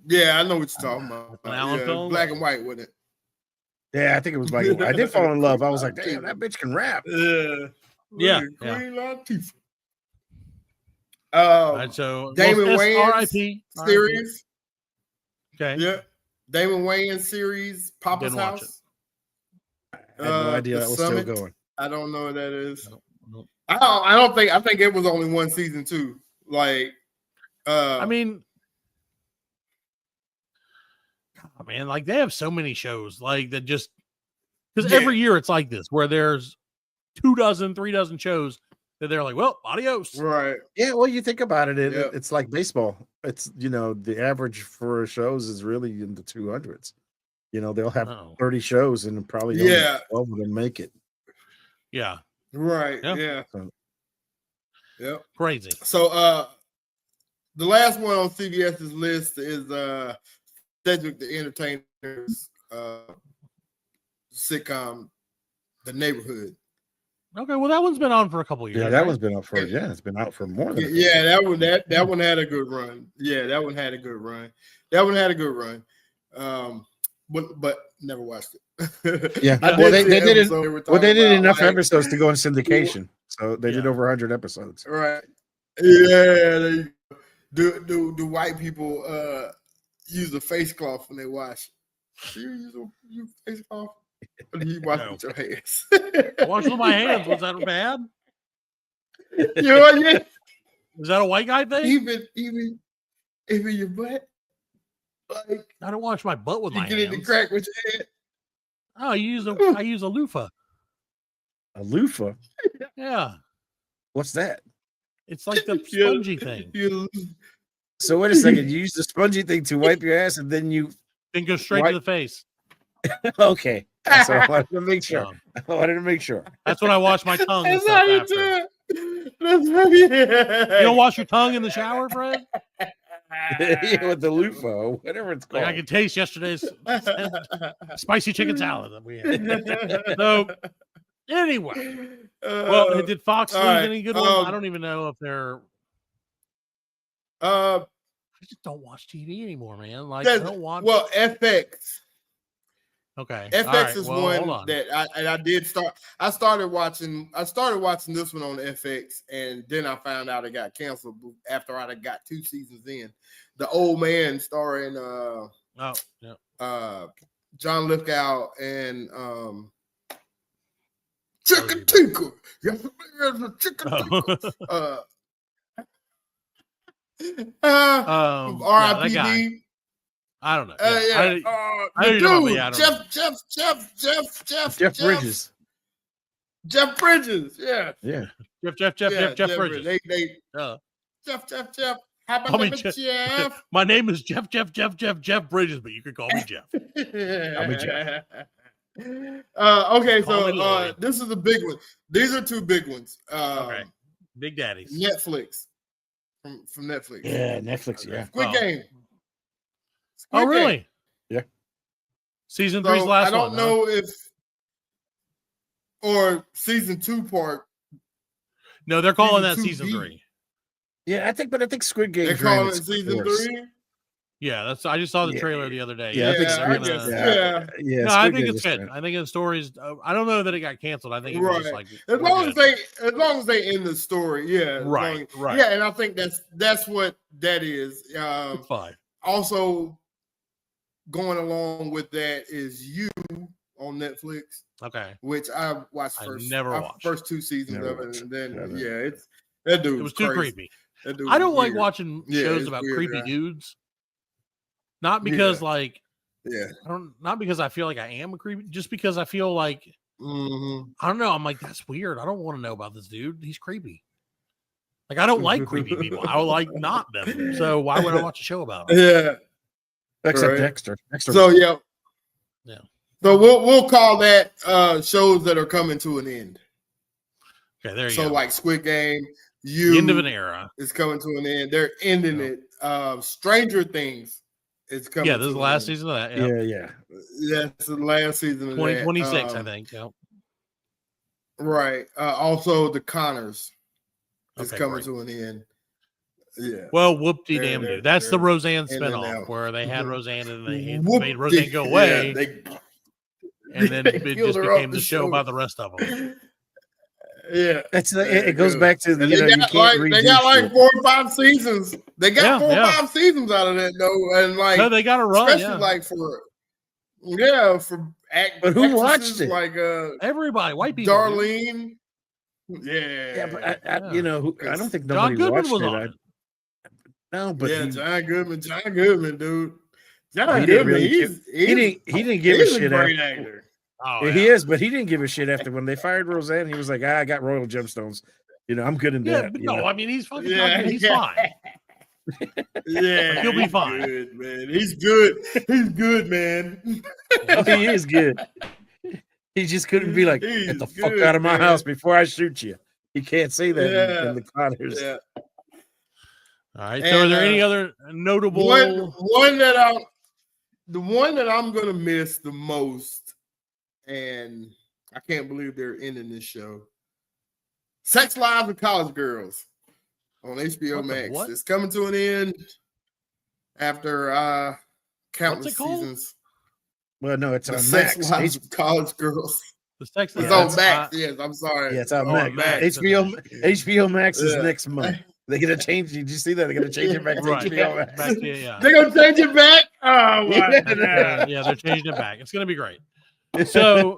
yeah, I know what you're talking about. Allan black and white, wasn't it? Yeah, I think it was black and white. I did fall in love. I was like, damn, that bitch can rap. Yeah. Queen Latifah. So Damon Wayans R.I.P. series. Okay. Yeah. Damon Wayans series, Papa's Didn't watch House. I had no idea that was still going. I don't know what that is. Nope. I think it was only one season too. Like, I mean, man, like they have so many shows like that just because every year it's like this where there's 2 dozen, 3 dozen shows that they're like, well, adios. Right. Yeah, well, you think about it, it's like baseball. It's, the average for shows is really in the 200s. They'll have 30 shows and probably only 12 of them make it. Yeah. Right. Yeah. Yep. Crazy. So the last one on CBS's list is Cedric the Entertainer's sitcom, The Neighborhood. Okay, well that one's been on for a couple of years. Yeah, that one's been out for it's been out for more than that one had a good run. Yeah, that one had a good run. But never watched it. Yeah. Well, they did enough episodes to go in syndication. So they did over 100 episodes. Right. Yeah. Do white people use a face cloth when they wash? Do you use a face cloth? Or do you wash with your hands? I wash with my hands. Was that bad? Yeah. Is that a white guy thing? Even your butt. Like, I don't wash my butt with my hands. You get in the crack with your hand. Oh, I use a loofah. A loofah? Yeah. What's that? It's like the spongy thing. So wait a second. You use the spongy thing to wipe your ass, and then you go straight to the face. Okay. So I wanted to make sure. That's when I wash my tongue. And stuff after. You don't wash your tongue in the shower, Fred? Yeah, with the loofah, whatever it's called. Like I can taste yesterday's spicy chicken salad that we had. So Anyway, well, did Fox lose right, any good ones? I don't even know if they're. I just don't watch TV anymore, man. Like I don't watch. Well, FX. Okay. FX is well, hold one on. that I did start. I started watching this one on FX, and then I found out it got canceled after I got 2 seasons in. The Old Man, starring John Lithgow and Chicken Tinker. Yes, Chicken Tinker. R.I.P.D. I don't know. Jeff Bridges. Jeff Bridges. Yeah. Jeff Bridges. Jeff. How about Jeff? My name is Jeff Bridges, but you can call me Jeff. Call me Jeff. Okay, so this is a big one. These are 2 big ones. Okay. Big daddies. Netflix. From Netflix. Yeah, Netflix, yeah. Squid Game. Oh, really? Game. Yeah. Season 3's last I don't one, know or season 2 part. No, they're calling that season 3. Yeah, I think Squid Game. They're calling it season 3. Yeah, I just saw the trailer the other day. Yeah, I think Squid Game. No, I think it's good. I think the story's. I don't know that it got canceled. I think it was just like as long as they end the story, right. Yeah, and I think that's what that is. It's fine. Also, going along with that is You on Netflix. Okay. Which I watched first. Never watched first 2 seasons never of it, and then it's that dude. It was too creepy. I don't like watching shows about creepy dudes. Not because not because I feel like I am a creepy, just because I feel like I don't know. I'm like, that's weird. I don't want to know about this dude. He's creepy. Like I don't like creepy people. I like not them. So why would I watch a show about them? Yeah. Except Dexter. So yeah. So we'll call that shows that are coming to an end. Okay, there you go. So like Squid Game, the end of an era is coming to an end. They're ending it. Stranger Things is coming. Yeah, this is the last season of that. Yeah. That's the last season of 2026, I think. Yep. Right. Also, The Connors is coming to an end. Yeah. Well, whoop-de damn dude. That's the Roseanne spinoff where they had Roseanne and they made Roseanne go away. And then it just became the show about the rest of them. Yeah, it goes back to they got like 4 or 5 seasons. They got 4 or 5 seasons out of that though, and like they got to run, especially like for but who watched it? Like everybody, white people. Darlene. But I don't think nobody watched it. No, but John Goodman, dude. John Goodman, he didn't give a shit after. He is, but he didn't give a shit after when they fired Roseanne. He was like, I got royal gemstones. I'm good in that. But no, I mean he's fucking he's fine. Yeah, he'll be fine. Good, man. He's good. He's good, man. He is good. He just couldn't be like, get the fuck out of my house before I shoot you. He can't say that in the Connors. Yeah. All right. So, are there any other notable one that I'm gonna miss the most, and I can't believe they're ending this show. Sex Lives with College Girls on HBO Max. It's coming to an end after countless seasons. Well, no, it's on Max. Sex Lives with College Girls. The Sex It's on Max. Yes, I'm sorry. Yeah, it's on Max. HBO Max is next month. They're gonna change. Did you see that? They're gonna change it back to HBO Max. They're gonna change it back. Oh my god! Yeah, they're changing it back. It's gonna be great. So,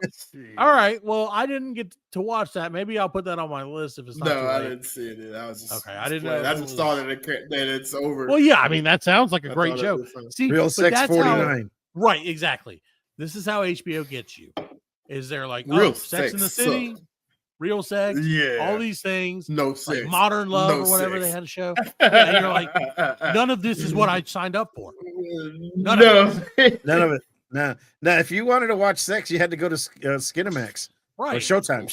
all right. Well, I didn't get to watch that. Maybe I'll put that on my list if it's not. No, I didn't see it. I was just okay. I didn't know. I just thought that it's over. Well, yeah. I mean, that sounds like a great show. See, Real Sex 49. Right. Exactly. This is how HBO gets you. Is there like Real Sex in the City? Real Sex, all these things, no sex, like Modern Love or whatever they had a show. And you're like, none of this is what I signed up for. None of it. Now, if you wanted to watch sex, you had to go to Skinamax, right? Or Showtime.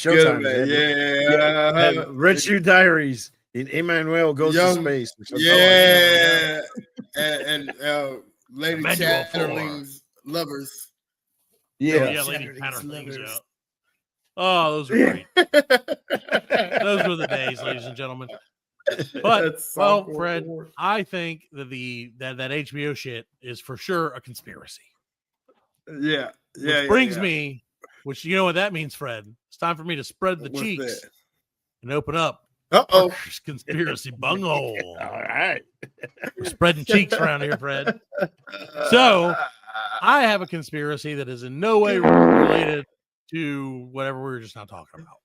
Yeah. Red Shoe Diaries. Emmanuel goes to space. Yeah, and Lady Chatterling's Lovers. Yeah, Lady Chatterling's. Oh, those were great. Those were the days, ladies and gentlemen. But well, Fred, I think that that HBO shit is for sure a conspiracy. Yeah. Which brings me, which you know what that means, Fred. It's time for me to spread the cheeks and open up. Conspiracy bunghole. All right. We're spreading cheeks around here, Fred. So I have a conspiracy that is in no way related to whatever we were just not talking about.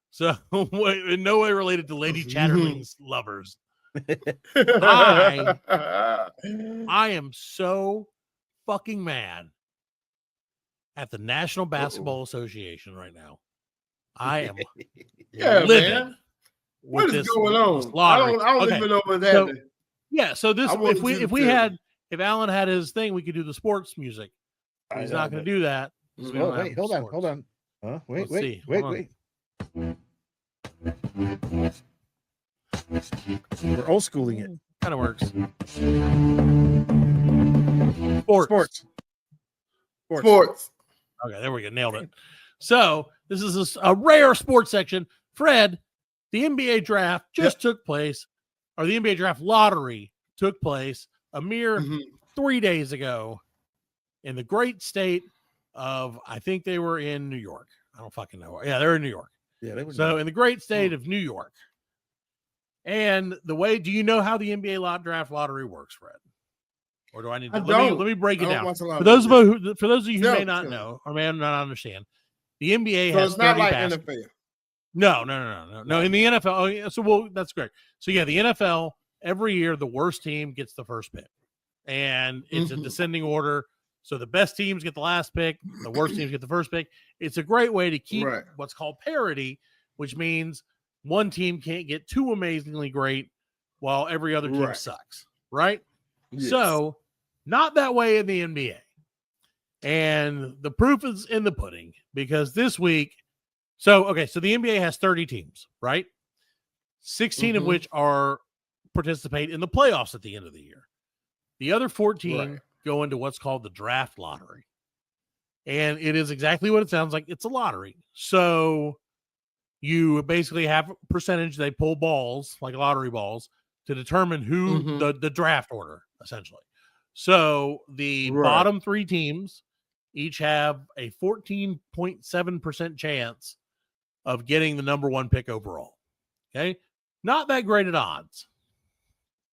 So in no way related to Lady Chatterling's lovers. I am so fucking mad at the National Basketball Association right now. I am livid. Man. What is going on? I don't even know what's happening. So this if Allan had his thing, we could do the sports music. He's not going to do that. Oh, wait, hold on. Wait. We're old schooling it. Kind of works. Sports. Okay, there we go. Nailed it. So this is a rare sports section. Fred, the NBA draft just took place, or the NBA draft lottery took place a mere 3 days ago in the great state of, I think they were in New York. I don't fucking know. Yeah, they're in New York. Yeah, they were. So in the great state of New York. And do you know how the NBA draft lottery works, Fred? Or do I need to let me break it down? For those of you who may not know or may not understand, the NBA has 30 like NFL. No. In the NFL, that's great. So yeah, the NFL every year the worst team gets the first pick, and it's a descending order. So the best teams get the last pick, the worst teams get the first pick. It's a great way to keep what's called parity, which means one team can't get too amazingly great while every other team sucks, right? Yes. So not that way in the NBA. And the proof is in the pudding because this week, so the NBA has 30 teams, right? 16 of which participate in the playoffs at the end of the year. The other 14 go into what's called the draft lottery. And it is exactly what it sounds like. It's a lottery. So you basically have a percentage. They pull balls, like lottery balls, to determine who the draft order, essentially. So the bottom 3 teams each have a 14.7% chance of getting the number 1 pick overall. Okay. Not that great at odds.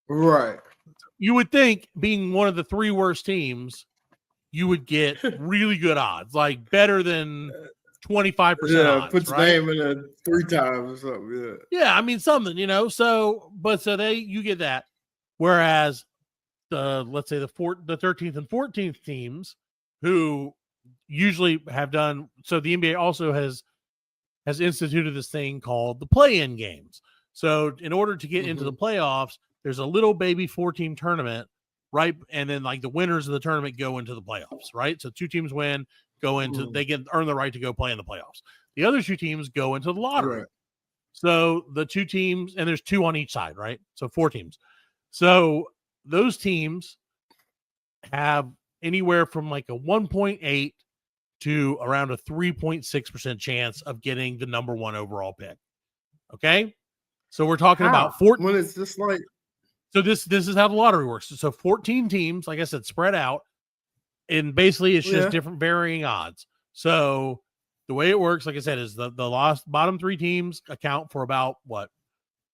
Right. You would think, being one of the 3 worst teams, you would get really good odds, like better than 25% odds. Put your name in it 3 times or something. Yeah, I mean something, So you get that. Whereas let's say the 13th and 14th teams, who usually have done so, the NBA also has instituted this thing called the play-in games. So in order to get into the playoffs, there's a little baby 4-team tournament, right? And then like the winners of the tournament go into the playoffs, right? So 2 teams win, go into they earn the right to go play in the playoffs. The other 2 teams go into the lottery. So the 2 teams, and there's 2 on each side, right? So 4 teams. So those teams have anywhere from like a 1.8 to around a 3.6% chance of getting the number 1 overall pick. Okay. So we're talking about 14. When it's just like, so this is how the lottery works. So 14 teams, like I said, spread out, and basically it's just different varying odds. So the way it works, like I said, is the bottom 3 teams account for about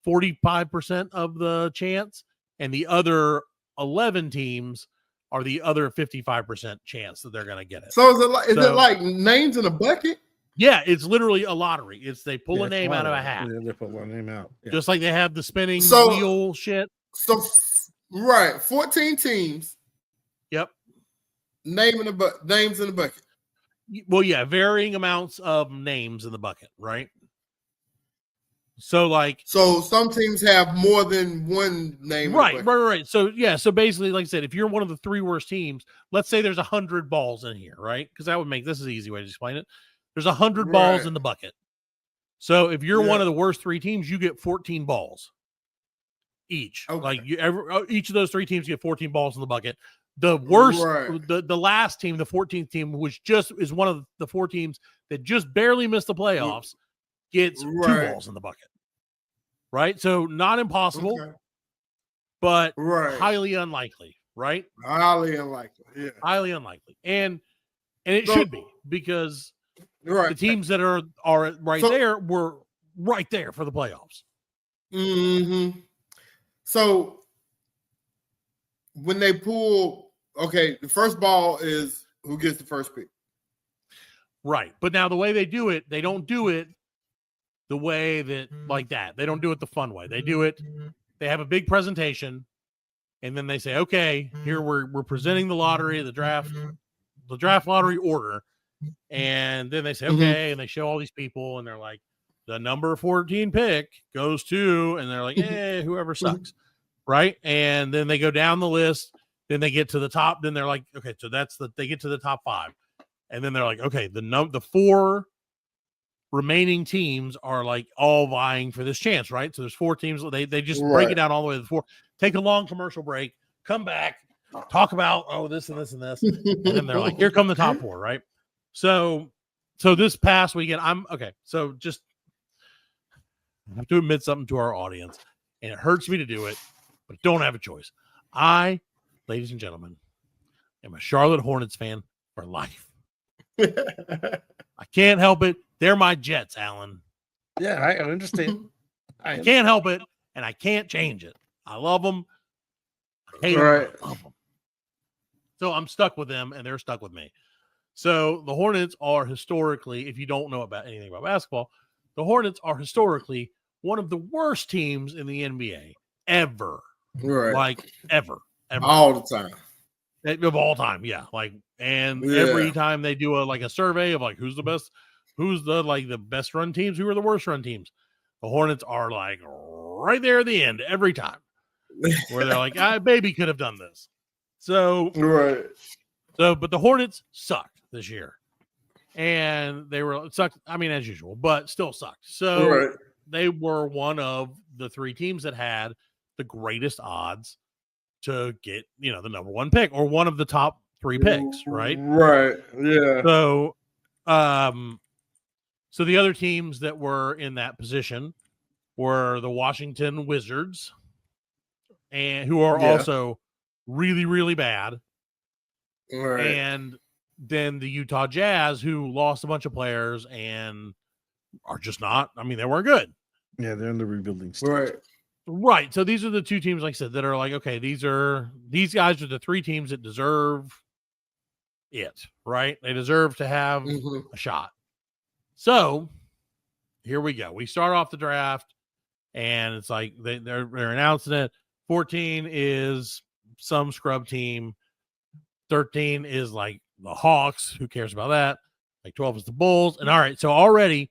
45% of the chance, and the other 11 teams are the other 55% chance that they're going to get it. So is it like names in a bucket? Yeah, it's literally a lottery. They pull a name out of a hat. Yeah, they pull a name out. Yeah. Just like they have the spinning wheel shit. So 14 teams. Yep. Names in the bucket. Well, yeah, varying amounts of names in the bucket, right? So some teams have more than one name. Right. So basically, like I said, if you're one of the 3 worst teams, let's say there's 100 balls in here, right? Because that would make this is an easy way to explain it. There's 100 balls in the bucket. So if you're one of the worst 3 teams, you get 14 balls each. Okay. Like each of those 3 teams get 14 balls in the bucket. The worst, Right. the last team, the 14th team, which is one of the 4 teams that just barely missed the playoffs, gets 2 balls in the bucket. Right? So not impossible, but highly unlikely, right? Highly unlikely. Yeah. Highly unlikely. And it should be, because the teams that are there were right there for the playoffs. Mm-hmm. So when they pull, the first ball is who gets the first pick. Right. But now the way they do it, they don't do it the way that like that. They don't do it the fun way. They do it, they have a big presentation, and then they say, okay, here we're presenting the lottery, the draft lottery order. And then they say, okay, and they show all these people, and they're like, the number 14 pick goes to, and they're like, whoever sucks. Right. And then they go down the list, then they get to the top, then they're like, okay, so they get to the top 5. And then they're like, okay, the 4 remaining teams are like all vying for this chance, right? So there's 4 teams. They just break it down all the way to the 4, take a long commercial break, come back, talk about this and this and this, and then they're like, here come the top 4, right? So this past weekend, so just I have to admit something to our audience, and it hurts me to do it, but don't have a choice. I, ladies and gentlemen, am a Charlotte Hornets fan for life. I can't help it. They're my Jets, Allan. Yeah, I understand. I can't help it, and I can't change it. I love them. I hate them. I love them. So I'm stuck with them, and they're stuck with me. So the Hornets are historically, if you don't know about anything about basketball, the Hornets are historically one of the worst teams in the NBA ever. Right. Like ever. All the time. Of all time, yeah. Every time they do a survey of like who's the best run teams, who are the worst run teams, the Hornets are like right there at the end every time, where they're like, baby could have done this. So but the Hornets sucked this year, and they sucked. I mean, as usual, but still sucked. So they were one of the 3 teams that had the greatest odds to get, the number 1 pick, or one of the top 3 picks, right? Right. Yeah. So, so the other teams that were in that position were the Washington Wizards, and who are also really, really bad. Right. And then the Utah Jazz, who lost a bunch of players and are just not, they weren't good. Yeah, they're in the rebuilding stage. Right. So these are the 2 teams, like I said, that are like, okay, these guys are the 3 teams that deserve it, right? They deserve to have a shot. So here we go. We start off the draft, and it's like they're announcing it. 14 is some scrub team. 13 is like the Hawks. Who cares about that? Like 12 is the Bulls. And all right, so already,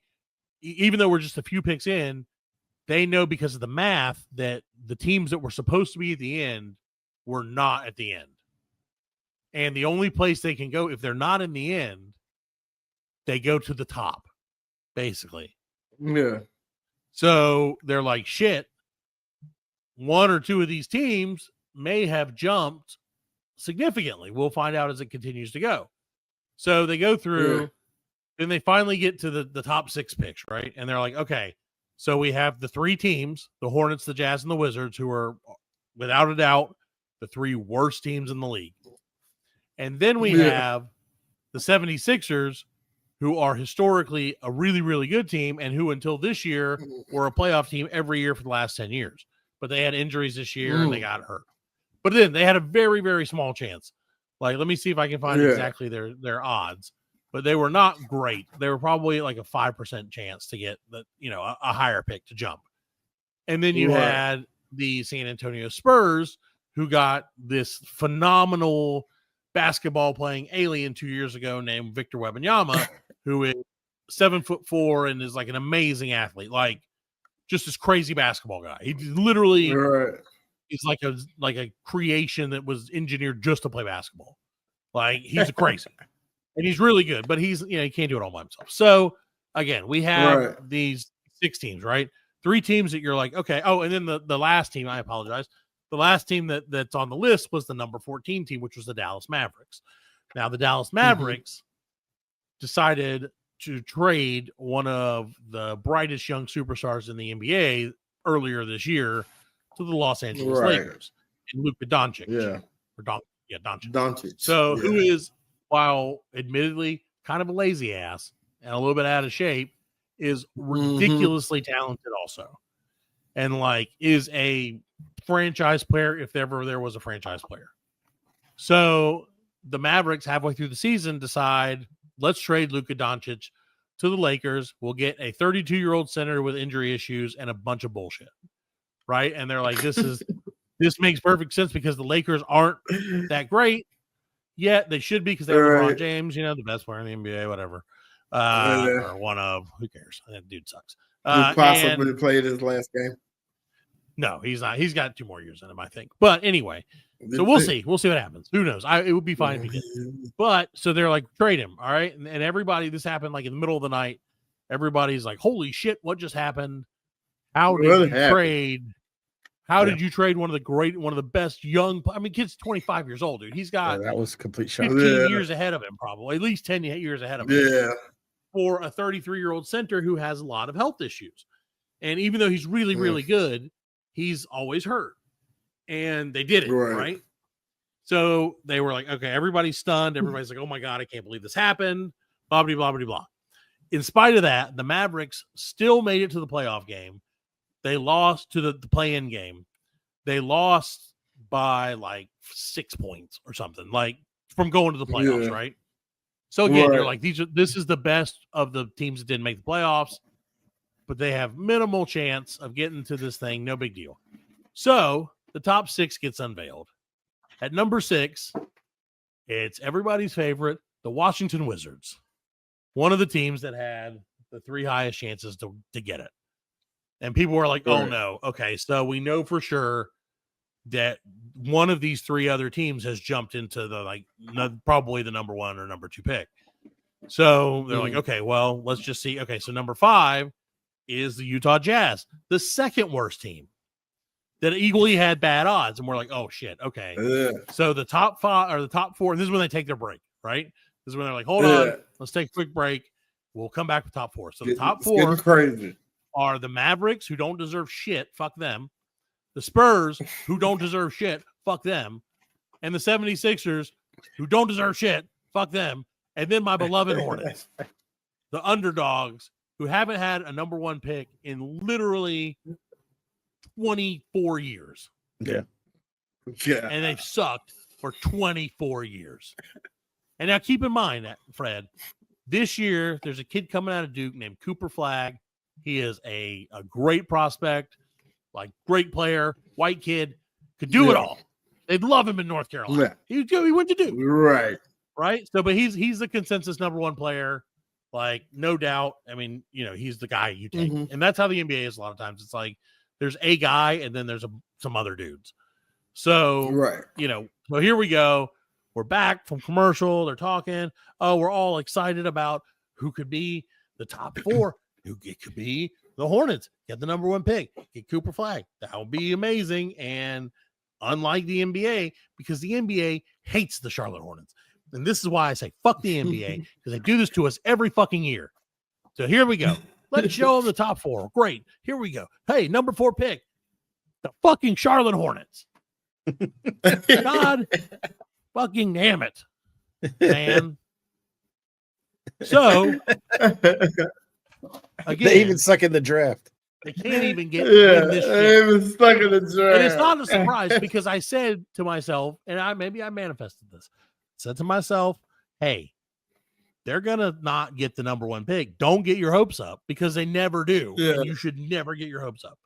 even though we're just a few picks in, they know because of the math that the teams that were supposed to be at the end were not at the end. And the only place they can go, if they're not in the end, they go to the top, basically. Yeah. So they're like, shit, 1 or 2 of these teams may have jumped significantly. We'll find out as it continues to go. So they go through, and they finally get to the top 6 picks, right? And they're like, okay, so we have the 3 teams, the Hornets, the Jazz, and the Wizards, who are, without a doubt, the 3 worst teams in the league. And then we have the 76ers, who are historically a really, really good team, and who until this year were a playoff team every year for the last 10 years. But they had injuries this year, and they got hurt. But then they had a very, very small chance. Like, let me see if I can find exactly their odds. But they were not great. They were probably like a 5% chance to get a higher pick to jump. And then you had the San Antonio Spurs, who got this phenomenal basketball playing alien 2 years ago named Victor Wembanyama, who is 7'4" and is like an amazing athlete, like just this crazy basketball guy. He literally is like a creation that was engineered just to play basketball. Like, he's crazy. And he's really good, but he can't do it all by himself. So again, we have these 6 teams, right? 3 teams that you're like, okay. Oh, and then the last team, I apologize. the last team that's on the list was the number 14 team, which was the Dallas Mavericks. Now, the Dallas Mavericks decided to trade one of the brightest young superstars in the NBA earlier this year to the Los Angeles Lakers, and Luka Doncic. Doncic. So who is, while admittedly kind of a lazy ass and a little bit out of shape, is ridiculously talented also. And like is a franchise player if ever there was a franchise player. So the Mavericks halfway through the season decide, let's trade Luka Doncic to the Lakers. We'll get a 32-year-old center with injury issues and a bunch of bullshit. Right? And they're like, this makes perfect sense because the Lakers aren't that great yet. They should be because they have LeBron James, the best player in the NBA, whatever. Or one of, who cares? That dude sucks. He possibly played his last game. No, he's not. He's got 2 more years in him, I think. But anyway, so we'll see. We'll see what happens. Who knows? It would be fine if he did. But so they're like, trade him. All right. And everybody, this happened like in the middle of the night. Everybody's like, holy shit, what just happened? How did you trade? How did you trade one of the best young? I mean, kid's 25 years old, dude. He's got that was complete shock. 15 years ahead of him, probably at least 10 years ahead of him. Yeah. For a 33-year-old center who has a lot of health issues. And even though he's really, really good, he's always hurt. And they did it, right? So they were like, okay, everybody's stunned. Everybody's like, oh my God, I can't believe this happened. Blah, blah, blah, blah, blah. In spite of that, the Mavericks still made it to the playoff game. They lost to the play-in game. They lost by like 6 points or something, like from going to the playoffs, right? So again, you're like, this is the best of the teams that didn't make the playoffs, but they have minimal chance of getting to this thing. No big deal. So the top 6 gets unveiled. At number 6, it's everybody's favorite, the Washington Wizards. One of the teams that had the 3 highest chances to get it. And people were like, oh no. Okay. So we know for sure that one of these 3 other teams has jumped into the probably the number 1 or number 2 pick. So they're like, okay, well, let's just see. Okay, so number 5 is the Utah Jazz, the second worst team that equally had bad odds. And we're like, oh shit, okay. So the top 5 or the top 4, and this is when they take their break, right? This is when they're like, hold on, let's take a quick break. We'll come back with top 4. So the top 4 are the Mavericks, who don't deserve shit, fuck them. The Spurs, who don't deserve shit, fuck them. And the 76ers, who don't deserve shit, fuck them. And then my beloved Hornets, the underdogs, who haven't had a number 1 pick in literally 24 years. Yeah. And they've sucked for 24 years. And now keep in mind that, Fred, this year there's a kid coming out of Duke named Cooper Flagg. He is a great prospect. Like, great player, white kid, could do it all. They'd love him in North Carolina. He went to Duke. Right? So, but he's the consensus number 1 player. Like, no doubt. I mean, he's the guy you take. And that's how the NBA is a lot of times. It's like, there's a guy and then there's some other dudes. So, so here we go. We're back from commercial. They're talking. Oh, we're all excited about who could be the top 4. It could be the Hornets. Get the number 1 pick. Get Cooper Flagg. That would be amazing. And unlike the NBA, because the NBA hates the Charlotte Hornets. And this is why I say fuck the NBA, because they do this to us every fucking year. So here we go. Let's show them the top 4. Great. Here we go. Hey, number 4 pick. The fucking Charlotte Hornets. God fucking damn it, man. So again, they even suck in the draft. They can't even get this shit. They even stuck in the draft. And it's not a surprise because I said to myself, and maybe I manifested this. Said to myself, hey, they're gonna not get the number 1 pick. Don't get your hopes up, because they never do. And you should never get your hopes up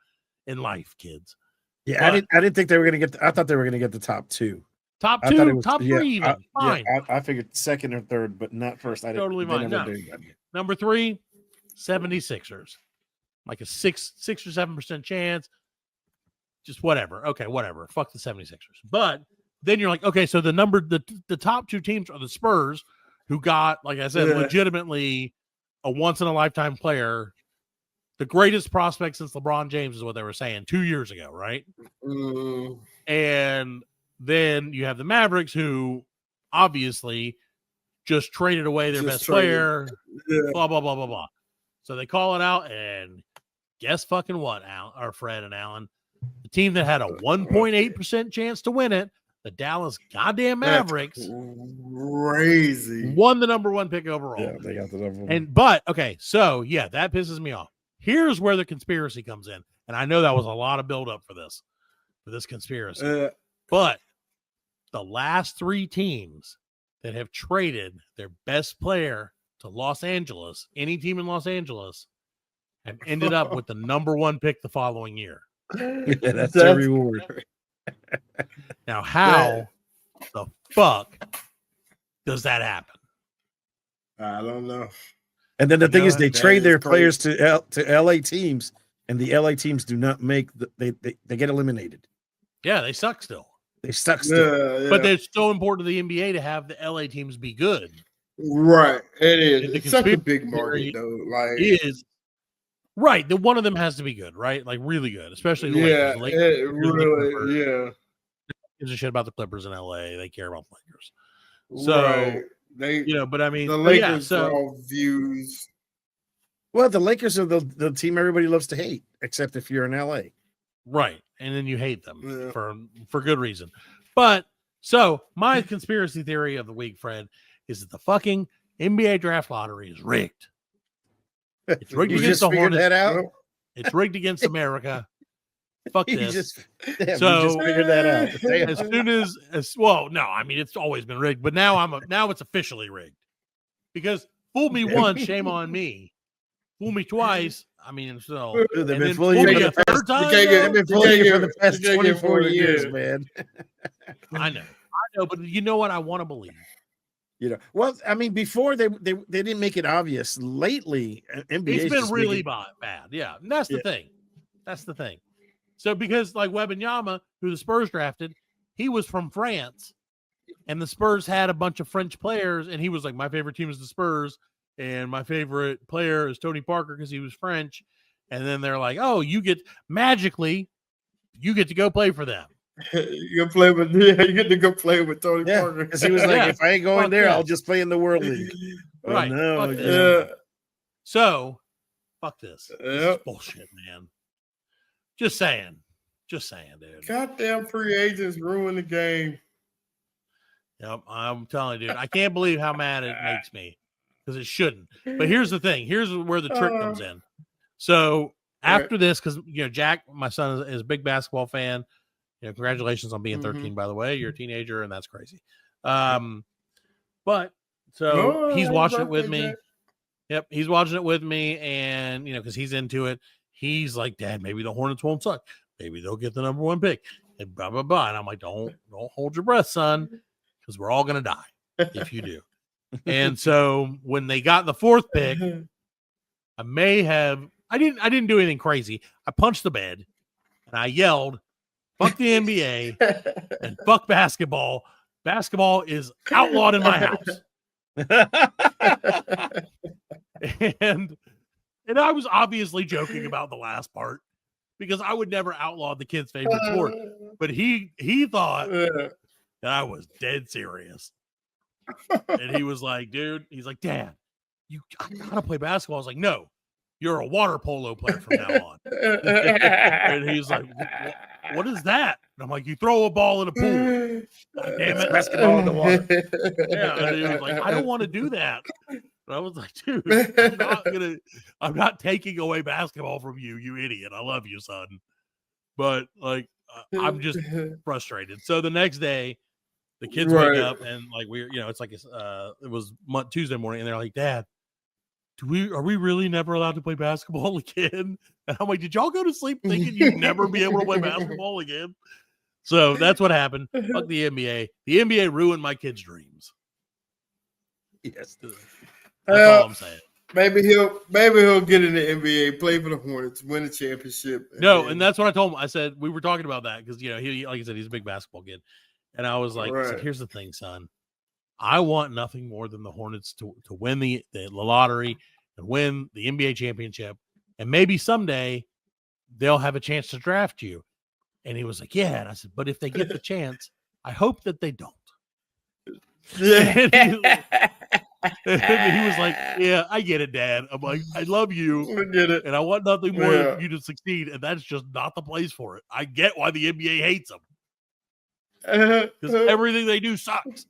in life, kids. Yeah, but I didn't think they were gonna get. I thought they were gonna get the top 2. Top 2, top 3, even fine. I figured 2nd or 3rd, but not first. I totally fine. No. Number 3, 76ers, like a 6 or 7% chance. Just whatever. Okay, whatever. Fuck the 76ers. But then you're like, okay, so the top 2 teams are the Spurs, who got, like I said, legitimately a once in a lifetime player the greatest prospect since LeBron James is what they were saying 2 years ago, right? And then you have the Mavericks, who obviously just traded away their best player, blah, blah, blah, blah, blah. So they call it out, and guess fucking what, Fred and Allan? The team that had a 1.8% chance to win it, the Dallas goddamn Mavericks, crazy, won the number 1 pick overall. Yeah, they got the number 1. But okay, so yeah, that pisses me off. Here's where the conspiracy comes in, and I know that was a lot of buildup for this conspiracy. But the last 3 teams that have traded their best player to Los Angeles, any team in Los Angeles, have ended up with the number 1 pick the following year. Yeah, that's their reward. Now, how the fuck does that happen? I don't know. And then the thing is, they trade their players to LA teams, and the LA teams do not make they get eliminated. Yeah, they suck still. They suck still. Yeah. But it's so important to the NBA to have the LA teams be good. Right. It is. It's such a big market, though. Like, it is. Right. The one of them has to be good, right? Like really good, especially the Lakers. The Lakers really, gives a shit about the Clippers in LA. They care about the Lakers. So they, but I mean, the Lakers draw views. Well, the Lakers are the team everybody loves to hate, except if you're in LA. Right. And then you hate them for good reason. But so my conspiracy theory of the week, Fred, is that the fucking NBA draft lottery is rigged. It's rigged against the Hornets. That out? It's rigged against America. Fuck this. Just figured that out. As soon as well, no, I mean it's always been rigged, but now it's officially rigged. Because fool me once, shame on me. Fool me twice. I mean, so they've been then fooling you a third time. They've been fooling you for the past 24 years, man. I know, but you know what? I want to believe. You know, well, I mean, before they didn't make it obvious. Lately, NBA it's been really bad. Yeah, and that's the thing. That's the thing. So because like Wembanyama, who the Spurs drafted, he was from France, and the Spurs had a bunch of French players, and he was like, my favorite team is the Spurs, and my favorite player is Tony Parker because he was French. And then they're like, oh, you get to go play for them. You can play with you get to go play with Tony Parker because he was like, if I ain't going there, I'll just play in the World League. Right? No, So, fuck this. This is bullshit, man. Just saying, dude. Goddamn free agents ruin the game. Yep, I'm telling you, dude. I can't believe how mad it makes me because it shouldn't. But here's the thing. Here's where the trick comes in. So after this, because Jack, my son, is a big basketball fan. Congratulations on being 13, by the way. You're a teenager, and that's crazy. But so he's watching it with me. Jack. Yep, he's watching it with me, and because he's into it, he's like, Dad, maybe the Hornets won't suck. Maybe they'll get the number 1 pick. And blah blah blah. And I'm like, don't hold your breath, son, because we're all gonna die if you do. And so when they got the 4th pick, I didn't do anything crazy. I punched the bed and I yelled, fuck the NBA and fuck basketball. Basketball is outlawed in my house. and I was obviously joking about the last part because I would never outlaw the kid's favorite sport. But he thought that I was dead serious. And he was like, dude, he's like, Dad, I gotta play basketball. I was like, no, you're a water polo player from now on. And he's like, what is that? And I'm like, you throw a ball in a pool. God damn it. Basketball in the water. Yeah. And he was like, I don't want to do that. And I was like, dude, I'm not taking away basketball from you, you idiot. I love you, son. But like, I'm just frustrated. So the next day, the kids wake up and like it's like it was Tuesday morning, and they're like, Dad, are we really never allowed to play basketball again? And I'm like, did y'all go to sleep thinking you'd never be able to play basketball again? So that's what happened. Fuck the NBA. The NBA ruined my kids' dreams. Yes, that's all I'm saying. Maybe he'll get in the NBA, play for the Hornets, win a championship. And that's what I told him. I said we were talking about that because he, like I said, he's a big basketball kid. And I was like, I said, here's the thing, son. I want nothing more than the Hornets to win the lottery and win the NBA championship and maybe someday they'll have a chance to draft you. And he was like, yeah. And I said, but if they get the chance, I hope that they don't. And he was like, yeah, I get it, Dad. I'm like, I love you. I get it. And I want nothing more than for you to succeed. And that's just not the place for it. I get why the NBA hates them. Because everything they do sucks.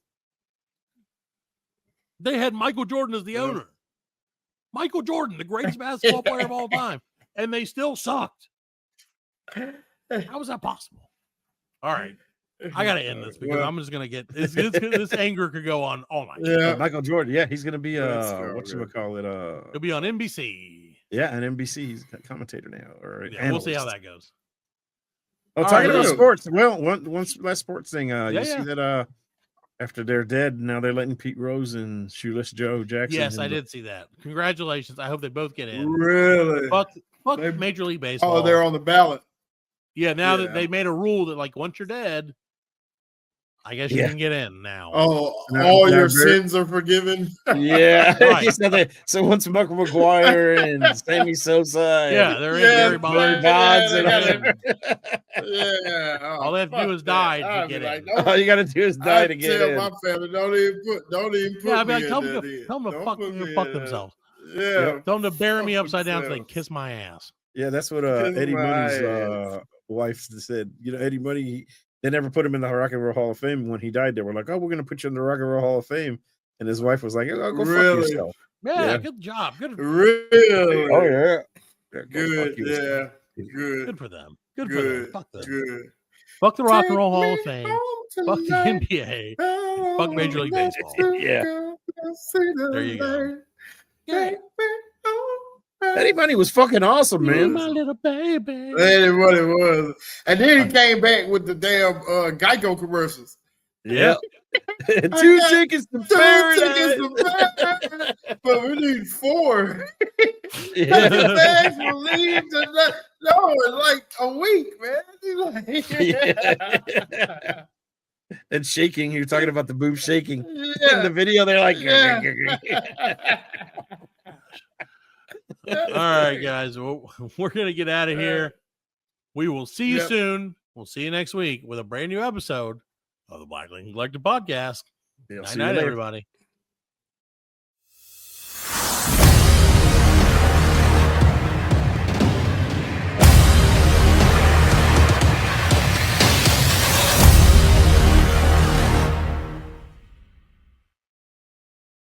They had Michael Jordan as the owner. Michael Jordan, the greatest basketball player of all time. And they still sucked. How is that possible? All right. I got to end this because I'm just going to get this anger could go on all night. Yeah. Michael Jordan. Yeah. He's going to be, whatchamacallit? He'll be on NBC. Yeah. And NBC. He's a commentator now. We'll see how that goes. Oh, talking about sports. Well, one last sports thing. You see that after they're dead, now they're letting Pete Rose and Shoeless Joe Jackson. Yes, I did see that. Congratulations. I hope they both get in. Really? Fuck Major League Baseball. Oh, they're on the ballot. Yeah, now that they made a rule that like once you're dead, I guess you can get in now. Oh, all your sins are forgiven. Yeah. Right. So once Michael McGuire and Sammy Sosa, they're in Barry Bonds. All they have to do is die to get in. All you got to do is die to get in. My family, don't even put I'd be like, tell them to fuck themselves. Yeah. Tell them to bury me upside down so they can kiss my ass. Yeah, that's what Eddie Money's wife said. You know, Eddie Money, they never put him in the Rock and Roll Hall of Fame. When he died, they were like, "Oh, we're gonna put you in the Rock and Roll Hall of Fame," and his wife was like, "Oh, go fuck yourself." Yeah, good job. Good. Really? Oh yeah. Good. Yeah. Good for them. Good for them. Fuck them. Good. Fuck the Rock and Roll Hall of Fame. Fuck the NBA. Fuck Major League Baseball. Yeah. There you go. Yeah. Eddie Money was fucking awesome, man. My little baby. Eddie Money was. And then he came back with the damn Geico commercials. Yeah. 2 tickets to paradise. But we need 4. Yeah. The bags will leave it's like a week, man. And shaking. You're talking about the boob shaking. In the video, they're like, all right, guys. Well, we're going to get out of here. We will see you soon. We'll see you next week with a brand new episode of the Black Lincoln Collective Podcast. Night, everybody.